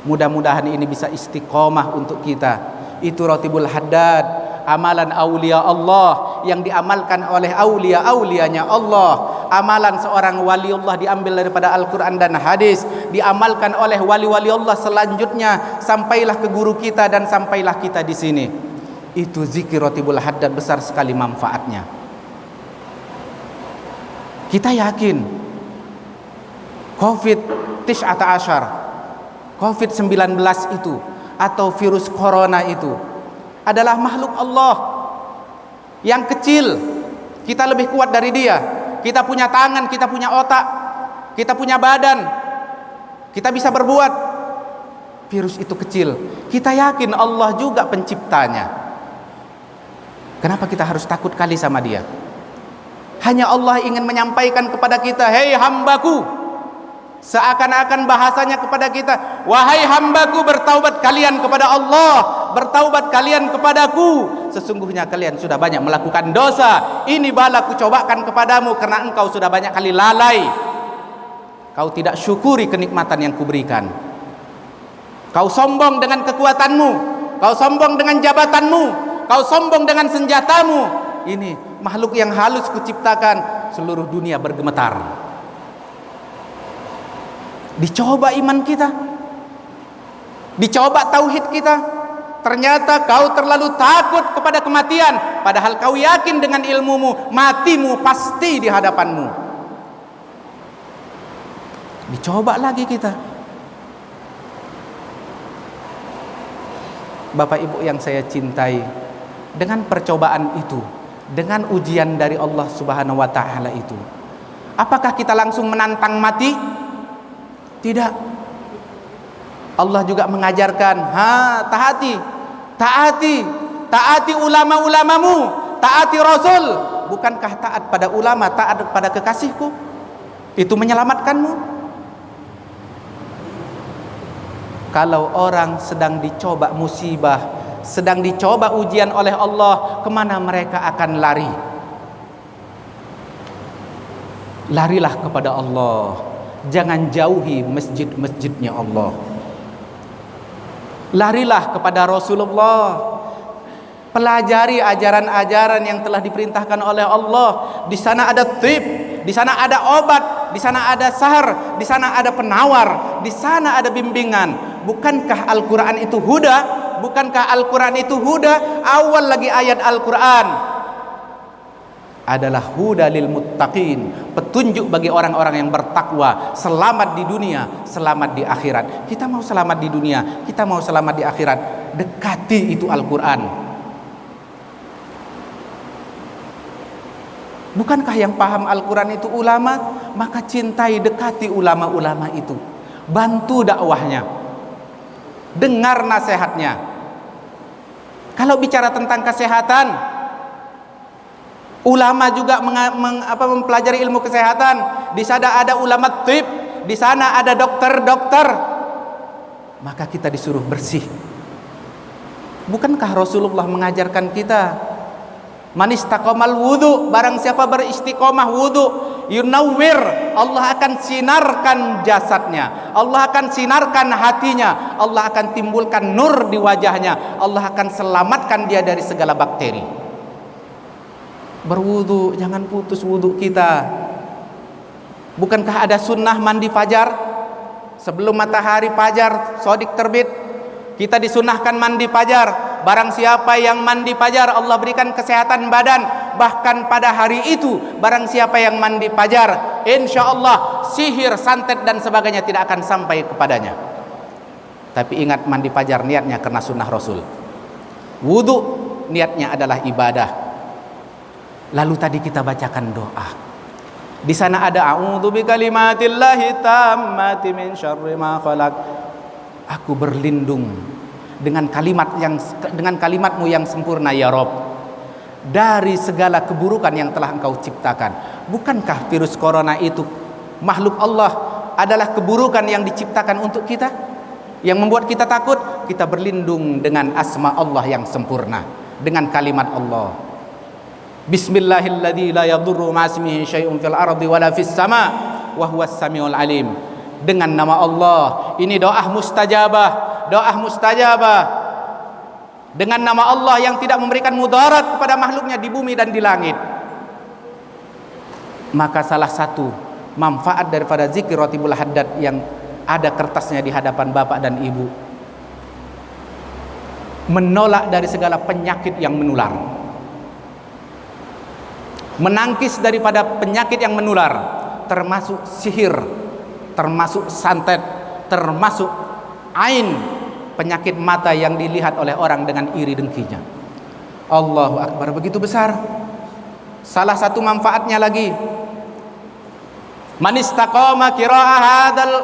Mudah-mudahan ini bisa istiqomah untuk kita. Itu Ratibul Haddad, amalan aulia Allah yang diamalkan oleh aulia-aulianya Allah. Amalan seorang waliullah diambil daripada Al-Quran dan hadis, diamalkan oleh wali-wali Allah selanjutnya, sampailah ke guru kita dan sampailah kita di sini. Itu zikir Ratibul Haddad, besar sekali manfaatnya. Kita yakin COVID-19 itu atau virus corona itu adalah makhluk Allah yang kecil. Kita lebih kuat dari dia. Kita punya tangan, kita punya otak, kita punya badan, kita bisa berbuat. Virus itu kecil. Kita yakin Allah juga penciptanya. Kenapa kita harus takut kali sama dia? Hanya Allah ingin menyampaikan kepada kita, hei hambaku, seakan-akan bahasanya kepada kita, wahai hambaku, bertaubat kalian kepada Allah, bertaubat kalian kepadaku. Sesungguhnya kalian sudah banyak melakukan dosa. Ini bala kucobakan kepadamu karena engkau sudah banyak kali lalai. Kau tidak syukuri kenikmatan yang kuberikan. Kau sombong dengan kekuatanmu, kau sombong dengan jabatanmu, kau sombong dengan senjatamu. Ini makhluk yang halus kuciptakan, seluruh dunia bergemetar. Dicoba iman kita, dicoba tauhid kita. Ternyata kau terlalu takut kepada kematian, padahal kau yakin dengan ilmumu matimu pasti di hadapanmu. Dicoba lagi kita. Bapak Ibu yang saya cintai, dengan percobaan itu, dengan ujian dari Allah Subhanahu wa taala itu, apakah kita langsung menantang mati? Tidak. Allah juga mengajarkan, taati ulama-ulamamu, taati Rasul. Bukankah taat pada ulama, taat pada kekasihku itu menyelamatkanmu? Kalau orang sedang dicoba musibah, sedang dicoba ujian oleh Allah, kemana mereka akan lari? Larilah kepada Allah. Jangan jauhi masjid-masjidnya Allah. Larilah kepada Rasulullah. Pelajari ajaran-ajaran yang telah diperintahkan oleh Allah. Di sana ada tib, di sana ada obat, di sana ada sahar, di sana ada penawar, di sana ada bimbingan. Bukankah Al-Quran itu huda? Bukankah Al-Quran itu huda? Awal lagi ayat Al-Quran adalah huda lil muttaqin, petunjuk bagi orang-orang yang bertakwa, selamat di dunia, selamat di akhirat. Kita mau selamat di dunia, kita mau selamat di akhirat, dekati itu Al-Quran. Bukankah yang paham Al-Quran itu ulama? Maka cintai, dekati ulama-ulama itu, bantu dakwahnya, dengar nasihatnya. Kalau bicara tentang kesehatan, ulama juga mempelajari ilmu kesehatan. Di sana ada ulama tib, di sana ada dokter-dokter. Maka kita disuruh bersih. Bukankah Rasulullah mengajarkan kita, man istaqamal wudu, barang siapa beristiqomah wudu, yunawwir, Allah akan sinarkan jasadnya, Allah akan sinarkan hatinya, Allah akan timbulkan nur di wajahnya, Allah akan selamatkan dia dari segala bakteri. Berwudu, jangan putus wudu kita. Bukankah ada sunnah mandi fajar? Sebelum matahari fajar sodik terbit, kita disunahkan mandi fajar. Barang siapa yang mandi fajar, Allah berikan kesehatan badan. Bahkan pada hari itu, barang siapa yang mandi fajar, insya Allah sihir, santet dan sebagainya tidak akan sampai kepadanya. Tapi ingat, mandi fajar niatnya karena sunnah Rasul. Wudu niatnya adalah ibadah. Lalu tadi kita bacakan doa. Di sana ada a'udzu bikalimatillahi tammati min syarri ma khalaq. Aku berlindung dengan kalimatmu yang sempurna ya Rob, dari segala keburukan yang telah Engkau ciptakan. Bukankah virus corona itu makhluk Allah, adalah keburukan yang diciptakan untuk kita, yang membuat kita takut? Kita berlindung dengan asma Allah yang sempurna, dengan kalimat Allah. Bismillahilladzi la yadurru ma'asmihi syai'un fil ardi wala fis sama wa huwas samiul alim. Dengan nama Allah, ini doa mustajabah, doa mustajabah. Dengan nama Allah yang tidak memberikan mudarat kepada makhluknya di bumi dan di langit. Maka salah satu manfaat daripada zikir Ratibul Haddad yang ada kertasnya di hadapan bapak dan ibu, menolak dari segala penyakit yang menular, menangkis daripada penyakit yang menular, termasuk sihir, termasuk santet, termasuk ain, penyakit mata yang dilihat oleh orang dengan iri dengkinya. Allahu Akbar, begitu besar. Salah satu manfaatnya lagi, man istaqama qira'ah hadzal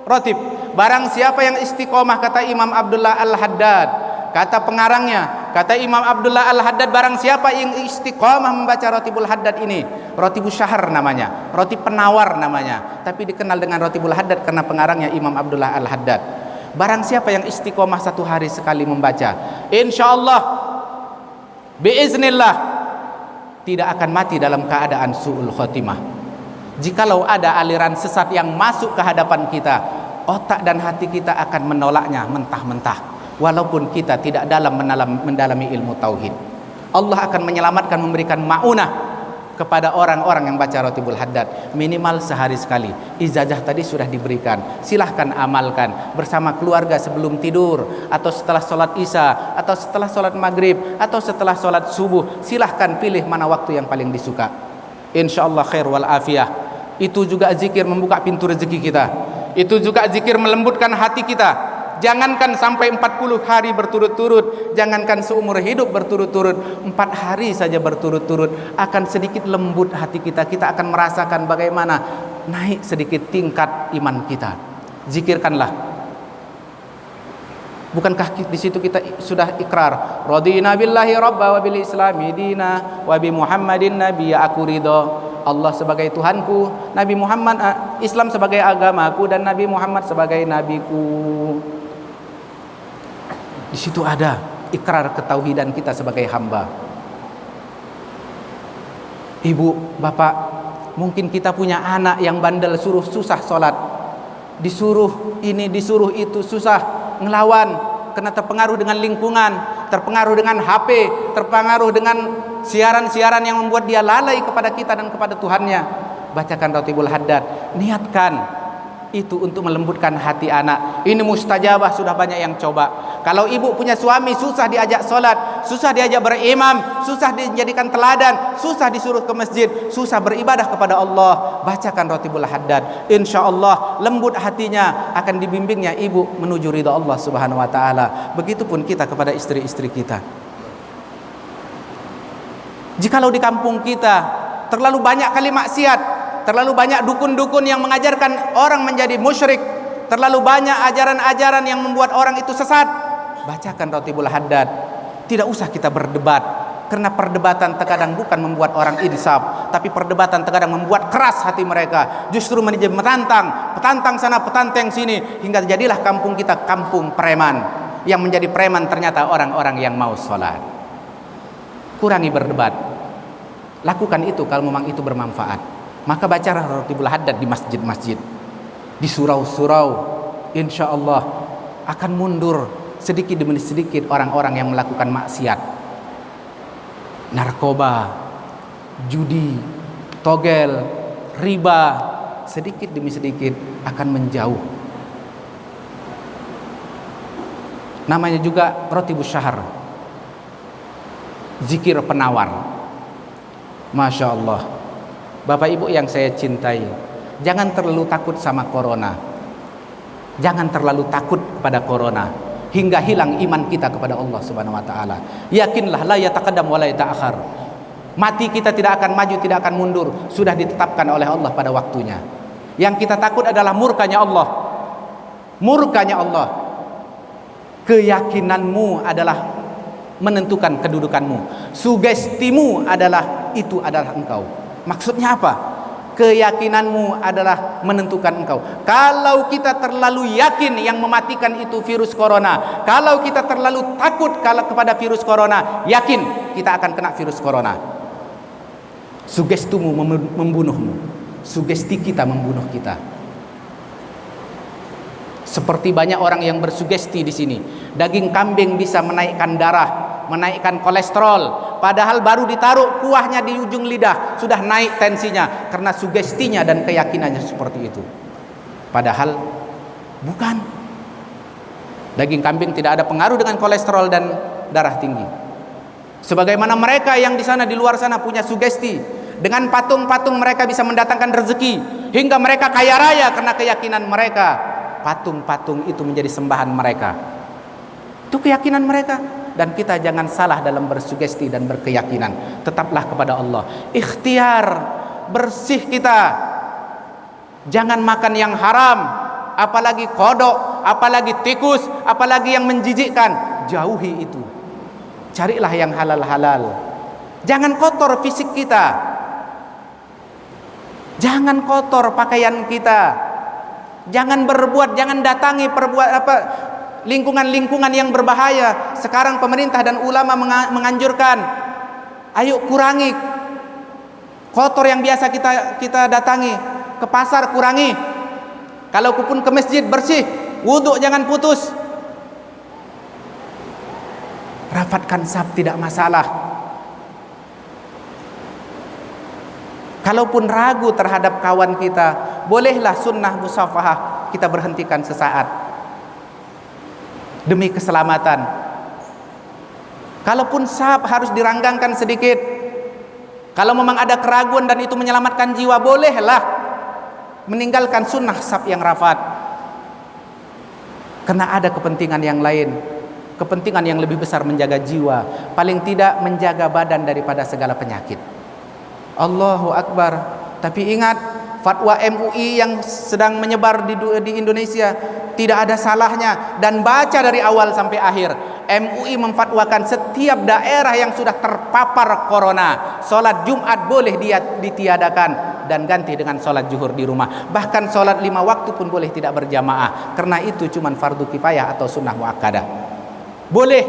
ratib, barang siapa yang istiqomah, kata Imam Abdullah Al-Haddad, kata pengarangnya, kata Imam Abdullah Al-Haddad, barang siapa yang istiqomah membaca Ratibul Haddad ini, Ratibul Syahr namanya, roti penawar namanya, tapi dikenal dengan Ratibul Haddad karena pengarangnya Imam Abdullah Al-Haddad. Barang siapa yang istiqomah satu hari sekali membaca, insyaallah biiznillah tidak akan mati dalam keadaan su'ul khotimah. Jikalau ada aliran sesat yang masuk ke hadapan kita, otak dan hati kita akan menolaknya mentah-mentah, walaupun kita tidak mendalami ilmu tauhid. Allah akan menyelamatkan, memberikan ma'unah kepada orang-orang yang baca Ratibul Haddad minimal sehari sekali. Ijazah tadi sudah diberikan, silahkan amalkan bersama keluarga sebelum tidur, atau setelah sholat isya, atau setelah sholat maghrib, atau setelah sholat subuh. Silahkan pilih mana waktu yang paling disuka. Insyaallah khair wal afiyah. Itu juga zikir membuka pintu rezeki kita, itu juga zikir melembutkan hati kita. Jangankan sampai 40 hari berturut-turut, jangankan seumur hidup berturut-turut, 4 hari saja berturut-turut akan sedikit lembut hati kita. Kita akan merasakan bagaimana naik sedikit tingkat iman kita. Zikirkanlah. Bukankah di situ kita sudah ikrar, radina billahi rabba wa bil islami dina wa bi muhammadin nabiyya, aku ridho Allah sebagai Tuhanku, Nabi Muhammad, Islam sebagai agamaku, dan Nabi Muhammad sebagai nabiku. Di situ ada ikrar ketauhidan kita sebagai hamba. Ibu, bapak, mungkin kita punya anak yang bandel, suruh susah sholat, disuruh ini, disuruh itu, susah ngelawan, karena terpengaruh dengan lingkungan, terpengaruh dengan HP, terpengaruh dengan siaran-siaran yang membuat dia lalai kepada kita dan kepada Tuhannya. Bacakan Ratibul Haddad, niatkan itu untuk melembutkan hati anak. Ini mustajabah, sudah banyak yang coba. Kalau ibu punya suami susah diajak sholat, susah diajak berimam, susah dijadikan teladan, susah disuruh ke masjid, susah beribadah kepada Allah, bacakan Ratibul Haddad. Insya Allah lembut hatinya, akan dibimbingnya ibu menuju ridha Allah Subhanahu Wa Taala. Begitupun kita kepada istri-istri kita. Jikalau di kampung kita terlalu banyak kali maksiat, terlalu banyak dukun-dukun yang mengajarkan orang menjadi musyrik, terlalu banyak ajaran-ajaran yang membuat orang itu sesat, bacakan Ratibul Haddad. Tidak usah kita berdebat, karena perdebatan terkadang bukan membuat orang insaf, tapi perdebatan terkadang membuat keras hati mereka, justru menjadi petantang sana, petantang sini, hingga jadilah kampung kita kampung preman. Yang menjadi preman ternyata orang-orang yang mau sholat. Kurangi berdebat, lakukan itu kalau memang itu bermanfaat. Maka bacalah Ratibul Haddad di masjid-masjid, di surau-surau. Insya Allah akan mundur sedikit demi sedikit orang-orang yang melakukan maksiat, narkoba, judi, togel, riba. Sedikit demi sedikit akan menjauh. Namanya juga Ratibus Syahar, zikir penawar. Masya Allah. Bapak Ibu yang saya cintai, jangan terlalu takut sama corona. Jangan terlalu takut kepada corona hingga hilang iman kita kepada Allah Subhanahu wa taala. Yakinlah, la yataqaddam wa la yata'akhir. Mati kita tidak akan maju, tidak akan mundur, sudah ditetapkan oleh Allah pada waktunya. Yang kita takut adalah murkanya Allah. Murkanya Allah. Keyakinanmu adalah menentukan kedudukanmu. Sugestimu adalah engkau. Maksudnya apa? Keyakinanmu adalah menentukan engkau. Kalau kita terlalu yakin yang mematikan itu virus corona, kalau kita terlalu takut kepada virus corona, yakin kita akan kena virus corona. Sugestimu membunuhmu. Sugesti kita membunuh kita. Seperti banyak orang yang bersugesti di sini. Daging kambing bisa menaikkan darah, menaikkan kolesterol. Padahal baru ditaruh kuahnya di ujung lidah sudah naik tensinya karena sugestinya dan keyakinannya seperti itu. Padahal bukan. Daging kambing tidak ada pengaruh dengan kolesterol dan darah tinggi. Sebagaimana mereka yang di sana, di luar sana punya sugesti. Dengan patung-patung mereka bisa mendatangkan rezeki hingga mereka kaya raya karena keyakinan mereka. Patung-patung itu menjadi sembahan mereka. Itu keyakinan mereka. Dan kita jangan salah dalam bersugesti dan berkeyakinan. Tetaplah kepada Allah. Ikhtiar, bersih kita. Jangan makan yang haram, apalagi kodok, apalagi tikus, apalagi yang menjijikkan. Jauhi itu. Carilah yang halal-halal. Jangan kotor fisik kita. Jangan kotor pakaian kita. Jangan berbuat, jangan datangi lingkungan-lingkungan yang berbahaya. Sekarang pemerintah dan ulama menganjurkan, ayo kurangi kotor yang biasa kita datangi. Ke pasar kurangi, kalau pun ke masjid bersih, wudhu jangan putus. Rapatkan saf tidak masalah. Kalaupun ragu terhadap kawan kita, bolehlah sunnah musafahah kita berhentikan sesaat demi keselamatan. Kalaupun saf harus diranggangkan sedikit, kalau memang ada keraguan dan itu menyelamatkan jiwa, bolehlah meninggalkan sunnah saf yang rafat. Karena ada kepentingan yang lain, kepentingan yang lebih besar menjaga jiwa, paling tidak menjaga badan daripada segala penyakit. Allahu Akbar. Tapi ingat, fatwa MUI yang sedang menyebar di Indonesia tidak ada salahnya, dan baca dari awal sampai akhir. MUI memfatwakan setiap daerah yang sudah terpapar corona, sholat Jumat boleh ditiadakan dan ganti dengan sholat zuhur di rumah. Bahkan sholat 5 waktu pun boleh tidak berjamaah, karena itu cuma fardu kifayah atau sunnah muakkadah. Boleh.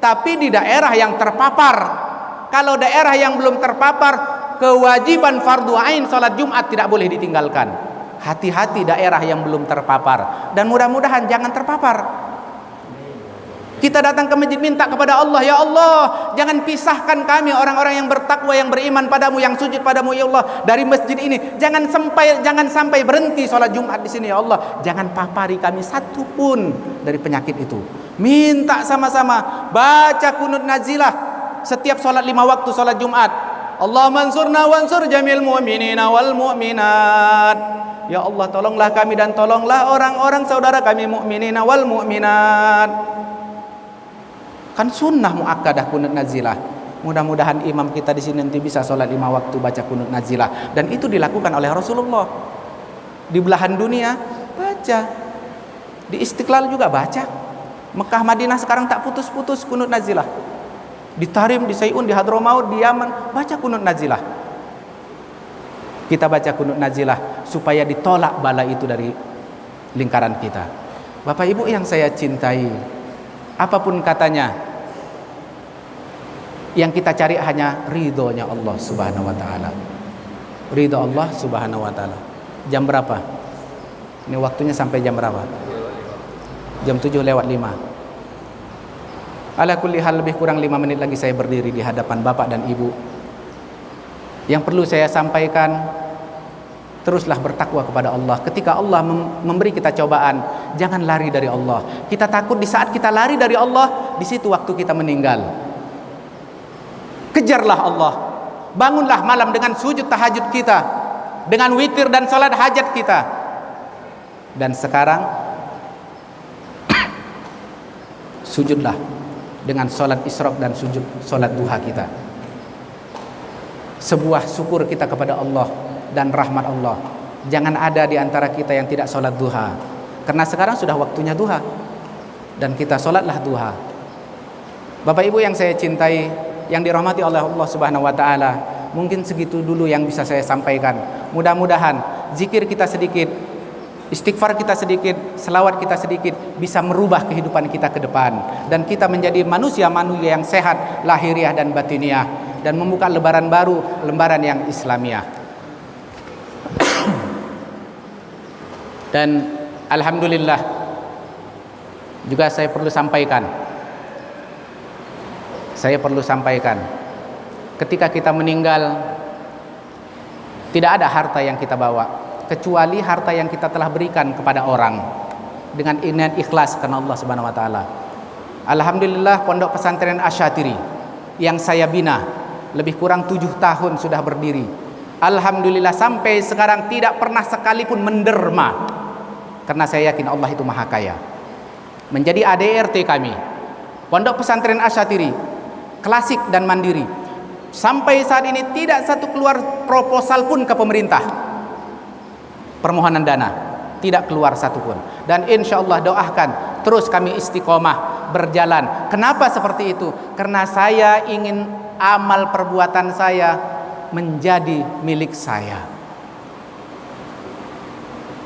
Tapi di daerah yang terpapar. Kalau daerah yang belum terpapar, kewajiban fardu ain sholat Jumat tidak boleh ditinggalkan. Hati-hati daerah yang belum terpapar, dan mudah-mudahan jangan terpapar. Kita datang ke masjid minta kepada Allah, ya Allah, jangan pisahkan kami orang-orang yang bertakwa, yang beriman padamu, yang sujud padamu, ya Allah, dari masjid ini. Jangan sampai berhenti sholat Jumat di sini, ya Allah. Jangan papari kami satu pun dari penyakit itu. Minta sama-sama, baca kunut nazilah setiap sholat 5 waktu sholat Jumat. Allah mansurna wansur jamil mu'minina wal mu'minat. Ya Allah, tolonglah kami dan tolonglah orang-orang saudara kami mukminina wal mu'minat. Kan sunnah muakkadah kunut nazilah. Mudah-mudahan imam kita di sini nanti bisa sholat 5 waktu baca kunut nazilah, dan itu dilakukan oleh Rasulullah. Di belahan dunia baca, di Istiqlal juga baca. Mekah Madinah sekarang tak putus-putus kunut nazilah. Di Tarim, di Sayun, di Hadramaut, di Yaman baca kunut nazilah. Kita baca kunut nazilah supaya ditolak bala itu dari lingkaran kita. Bapak Ibu yang saya cintai, apapun katanya, yang kita cari hanya ridhonya Allah Subhanahu wa taala. ridha Allah Subhanahu wa taala. Jam berapa? Ini waktunya sampai jam berapa? Jam 7:05. Ala kulli hal, lebih kurang 5 menit lagi saya berdiri di hadapan Bapak dan Ibu. Yang perlu saya sampaikan, teruslah bertakwa kepada Allah. Ketika Allah memberi kita cobaan, jangan lari dari Allah. Kita takut di saat kita lari dari Allah, di situ waktu kita meninggal. Kejarlah Allah. Bangunlah malam dengan sujud tahajud kita, dengan witir dan salat hajat kita. Dan sekarang sujudlah dengan salat isyraq dan sujud salat duha kita. Sebuah syukur kita kepada Allah dan rahmat Allah. Jangan ada di antara kita yang tidak salat duha, karena sekarang sudah waktunya duha dan kita salatlah duha. Bapak Ibu yang saya cintai, yang dirahmati oleh Allah Subhanahu wa taala, mungkin segitu dulu yang bisa saya sampaikan. Mudah-mudahan zikir kita sedikit, istighfar kita sedikit, selawat kita sedikit bisa merubah kehidupan kita ke depan, dan kita menjadi manusia-manusia yang sehat lahiriah dan batiniah, dan membuka lembaran baru, lembaran yang Islamiah. Dan alhamdulillah juga saya perlu sampaikan, ketika kita meninggal tidak ada harta yang kita bawa kecuali harta yang kita telah berikan kepada orang dengan niat ikhlas karena Allah Subhanahu wa taala. Alhamdulillah, Pondok Pesantren Asyatiri yang saya bina lebih kurang 7 tahun sudah berdiri. Alhamdulillah sampai sekarang tidak pernah sekalipun menderma, karena saya yakin Allah itu maha kaya. Menjadi ADRT kami, Pondok Pesantren Asyatiri, klasik dan mandiri. Sampai saat ini tidak satu keluar proposal pun ke pemerintah, permohonan dana tidak keluar satupun. Dan insya Allah doakan terus kami istiqomah berjalan. Kenapa seperti itu? Karena saya ingin amal perbuatan saya menjadi milik saya.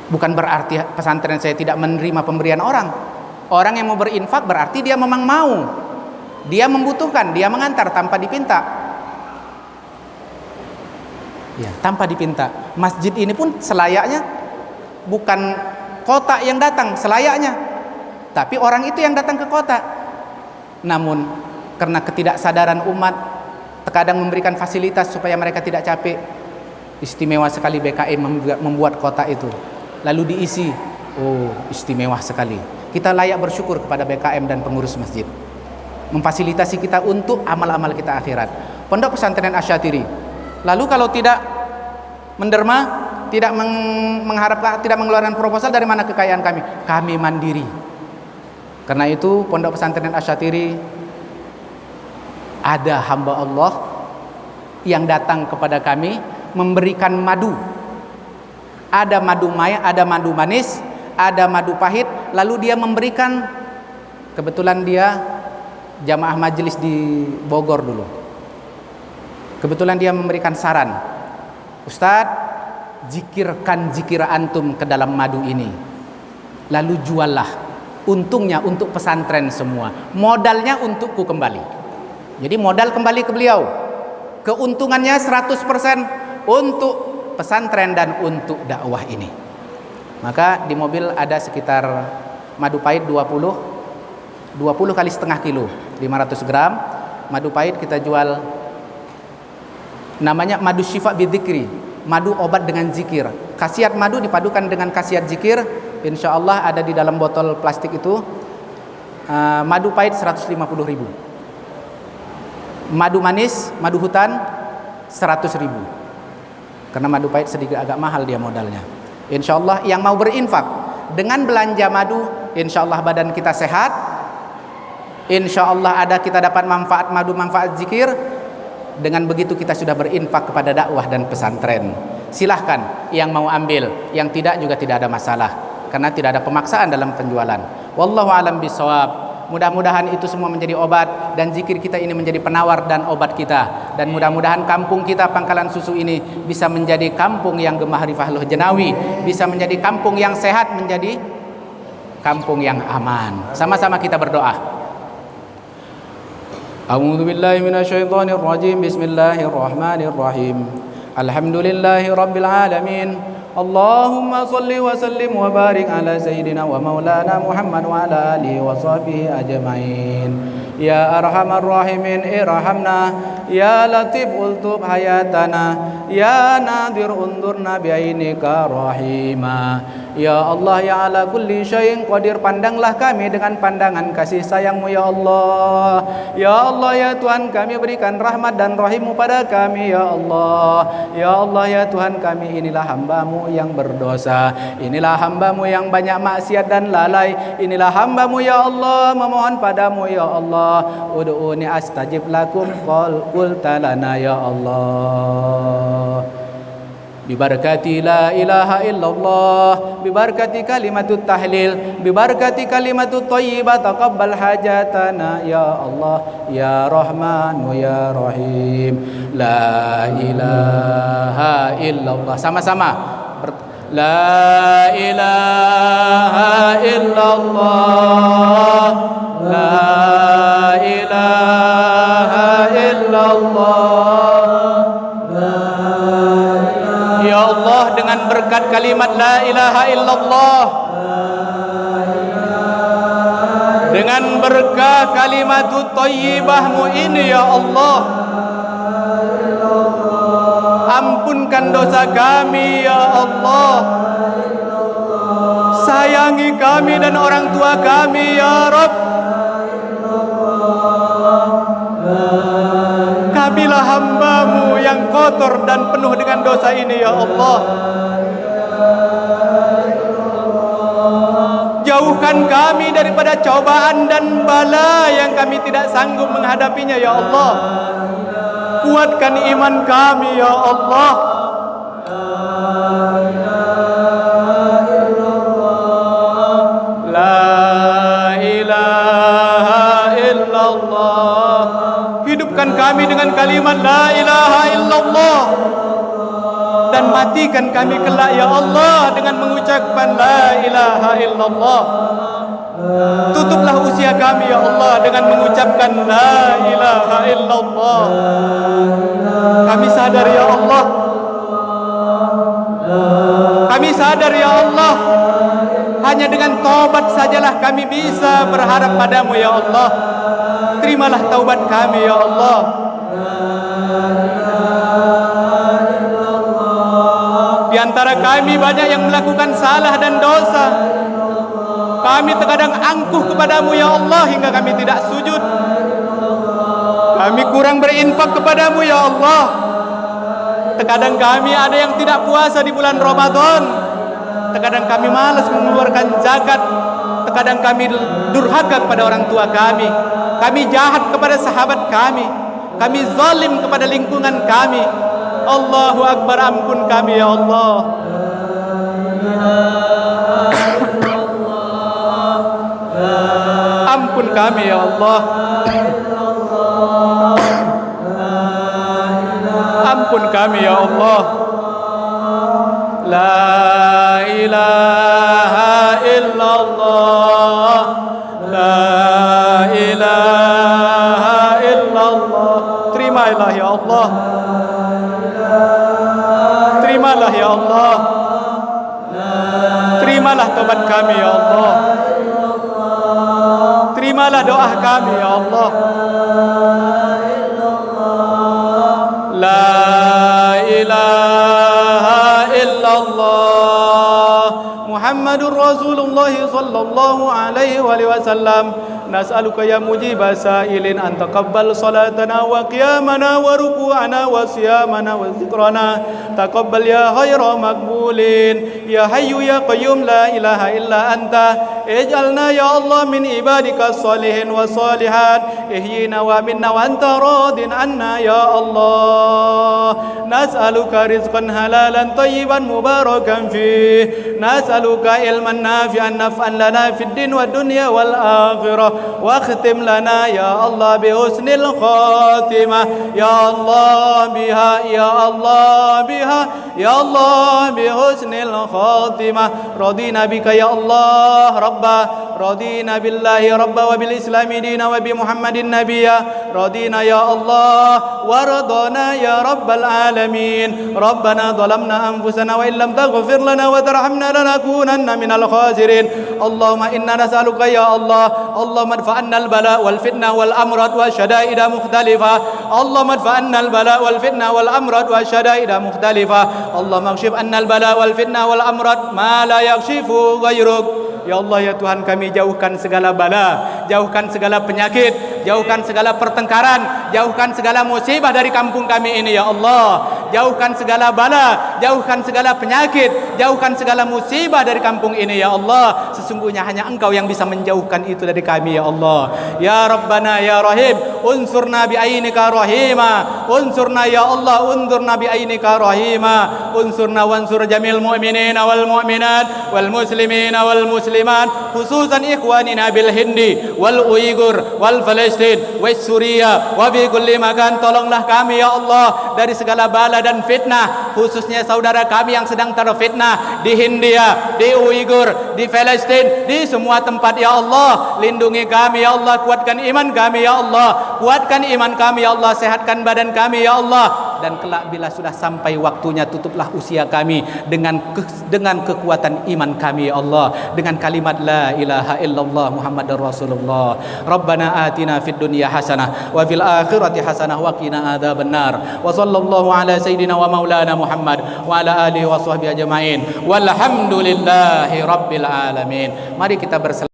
Bukan berarti pesantren saya tidak menerima pemberian orang. Orang yang mau berinfak berarti dia memang mau, dia membutuhkan, dia mengantar tanpa dipinta. Ya, tanpa dipinta. Masjid ini pun selayaknya bukan kota yang datang selayaknya, tapi orang itu yang datang ke kota. Namun karena ketidaksadaran umat, terkadang memberikan fasilitas supaya mereka tidak capek. Istimewa sekali BKM membuat kota itu, lalu diisi. Oh, istimewa sekali. Kita layak bersyukur kepada BKM dan pengurus masjid, memfasilitasi kita untuk amal-amal kita akhirat. Pondok Pesantren Asyatiri, lalu kalau tidak menderma, tidak mengharapkan, tidak mengeluarkan proposal, dari mana kekayaan kami? Kami mandiri. Karena itu Pondok Pesantren Asyatiri ada hamba Allah yang datang kepada kami memberikan madu. Ada madu ada madu manis, ada madu pahit, lalu dia memberikan, kebetulan dia jamaah majelis di Bogor dulu. Kebetulan dia memberikan saran, Ustadz, zikirkan zikir antum ke dalam madu ini, lalu juallah, untungnya untuk pesantren semua, modalnya untukku kembali. Jadi modal kembali ke beliau, keuntungannya 100% untuk pesantren dan untuk dakwah ini. Maka di mobil ada sekitar madu pahit 20 kali setengah kilo, 500 gram madu pahit kita jual. Namanya madu syifa bidzikri, madu obat dengan zikir. Khasiat madu dipadukan dengan khasiat zikir. Insya Allah ada di dalam botol plastik itu. Madu pahit 150.000, madu manis, madu hutan 100.000. Karena madu pahit sedikit agak mahal dia modalnya. Insya Allah yang mau berinfak dengan belanja madu, insya Allah badan kita sehat. Insya Allah kita dapat manfaat madu, manfaat zikir. Dengan begitu kita sudah berinfak kepada dakwah dan pesantren. Silahkan yang mau ambil, yang tidak juga tidak ada masalah, karena tidak ada pemaksaan dalam penjualan. Wallahu alam bisawab. Mudah-mudahan itu semua menjadi obat, dan zikir kita ini menjadi penawar dan obat kita. Dan mudah-mudahan kampung kita Pangkalan Susu ini bisa menjadi kampung yang gemah rifahluh jenawi, bisa menjadi kampung yang sehat, menjadi kampung yang aman. Sama-sama kita berdoa. A'udzu billahi minasyaitonir rajim. Bismillahirrahmanirrahim. Alhamdulillahi Rabbil Alamin. Allahumma salli wa sallim wa barik ala Sayyidina wa maulana Muhammad wa ala alihi wa sahbihi ajma'in. Ya Arhamar Rahimin irhamna, Ya Latif ultub hayatana, Ya Nadir undurna biainika rahima. Ya Allah ya ala kulli syai'in qadir, pandanglah kami dengan pandangan kasih sayang-Mu ya Allah. Ya Allah ya Tuhan kami, berikan rahmat dan rahim-Mu pada kami ya Allah. Ya Allah ya Tuhan kami, inilah hamba-Mu yang berdosa, inilah hamba-Mu yang banyak maksiat dan lalai, inilah hamba-Mu ya Allah, memohon padamu ya Allah. Ud'uni astajib lakum qulta lana ya Allah. Bibarakati la ilaha illallah, bibarakati kalimatut tahlil, bibarakati kalimatut thayyibah, taqabbal hajatana ya Allah ya Rahman ya Rahim. La ilaha illallah, sama-sama. La ilaha illallah, la ilaha illallah. Ya Allah, dengan berkat kalimat la ilaha illallah, dengan berkah kalimatut thayyibah-Mu ini ya Allah, ampunkan dosa kami ya Allah, sayangi kami dan orang tua kami ya Rabb. Kamilah hamba-Mu yang kotor dan penuh dengan dosa ini ya Allah. Jauhkan kami daripada cobaan dan bala yang kami tidak sanggup menghadapinya ya Allah. Kuatkan iman kami ya Allah. La ilaha illallah. Hidupkan kami dengan kalimat la ilaha illallah, dan matikan kami kelak ya Allah dengan mengucapkan la ilaha illallah. Tutuplah usia kami ya Allah dengan mengucapkan la ilaha illallah. Kami sadar ya Allah, kami sadar ya Allah, hanya dengan taubat sajalah kami bisa berharap padamu ya Allah. Terimalah taubat kami ya Allah. Di antara kami banyak yang melakukan salah dan dosa. Kami terkadang angkuh kepadamu ya Allah hingga kami tidak sujud. Kami kurang berinfak kepadamu ya Allah. Terkadang kami ada yang tidak puasa di bulan Ramadan. Terkadang kami malas mengeluarkan zakat. Terkadang kami durhaka kepada orang tua kami. Kami jahat kepada sahabat kami. Kami zalim kepada lingkungan kami. Allahu Akbar, ampun kami ya Allah. Ampun kami ya Allah. Ampun kami ya Allah. La ilaha illallah, la ilaha illallah. Terimalah ya Allah. Terimalah ya Allah. Terimalah taubat kami ya Allah. Terimalah doa kami ya Allah. La ilaha illallah Muhammadur Rasulullah sallallahu alaihi wasallam. Nas'aluka ya mujibas sa'ilin an taqabbal salatana wa qiyamana wa ruku'ana wa siyamana wa zikrana. Taqabbal ya khaira maqbulin. Ya hayyu ya qayyum la ilaha illa anta. Ij'alna ya Allah min ibadika salihin wa salihat. Ihyina wa minna wa anta radin anna ya Allah. Nas'aluka rizqan halalan tayyiban mubarakan fih. Nas'aluka ilman nafi'an naf'an lana fid din wa dunya wal akhirah. واختم لنا يا الله بحسن الخاتمة يا الله بها يا الله بها يا الله بحسن الخاتمة رضينا بك يا الله ربا radina billahi rabba wa bil islami dina wa bi Muhammadin nabiyya radina ya Allah waradana ya rabbal alamin. Rabbana zalamna anfusana wa illam taghfir lana wa tarhamna lanakunanna minal khasirin. Allahumma inna nas'aluka ya Allah, Allahumma adfa'anna al-bala wal fitnah wal amrad wa syada'ida mukhtalifah. Allahumma adfa'anna al-bala wal fitnah wal amrad wa syada'ida mukhtalifah. Allahumma akshif anna al-bala wal fitnah wal amrad ma la yakshifu ghairuk. Ya Allah ya Tuhan kami, jauhkan segala bala, jauhkan segala penyakit, jauhkan segala pertengkaran, jauhkan segala musibah dari kampung kami ini ya Allah. Jauhkan segala bala, jauhkan segala penyakit, jauhkan segala musibah dari kampung ini ya Allah. Sesungguhnya hanya Engkau yang bisa menjauhkan itu dari kami ya Allah. Ya Rabbana ya Rahim, unsurna bi ainika rahima, unsurna ya Allah, unsurna bi ainika rahima, unsurna wansur jamil mu'minina wal mu'minat wal muslimina wal muslimat, khususan ikhwanina bil Hindi wal Uyghur wal Palestin wal Suriah wa bi kulli makan. Tolonglah kami ya Allah dari segala bala dan fitnah, khususnya saudara kami yang sedang terfitnah di Hindia, di Uyghur, di Palestin, di semua tempat ya Allah. Lindungi kami ya Allah, kuatkan iman kami ya Allah, kuatkan iman kami ya Allah, sehatkan badan kami ya Allah. Dan kelak bila sudah sampai waktunya, tutuplah usia kami dengan kekuatan iman kami ya Allah, dengan kalimat la ilaha illallah Muhammadar Rasulullah. Rabbana atina fid dunya hasanah wa fil akhirati hasanah wa qina adzabannar. Wa sallallahu ala sayyidina wa maulana Muhammad wa ala alihi wa sahbihi ajma'in. Walhamdulillahi rabbil alamin. Mari kita bersama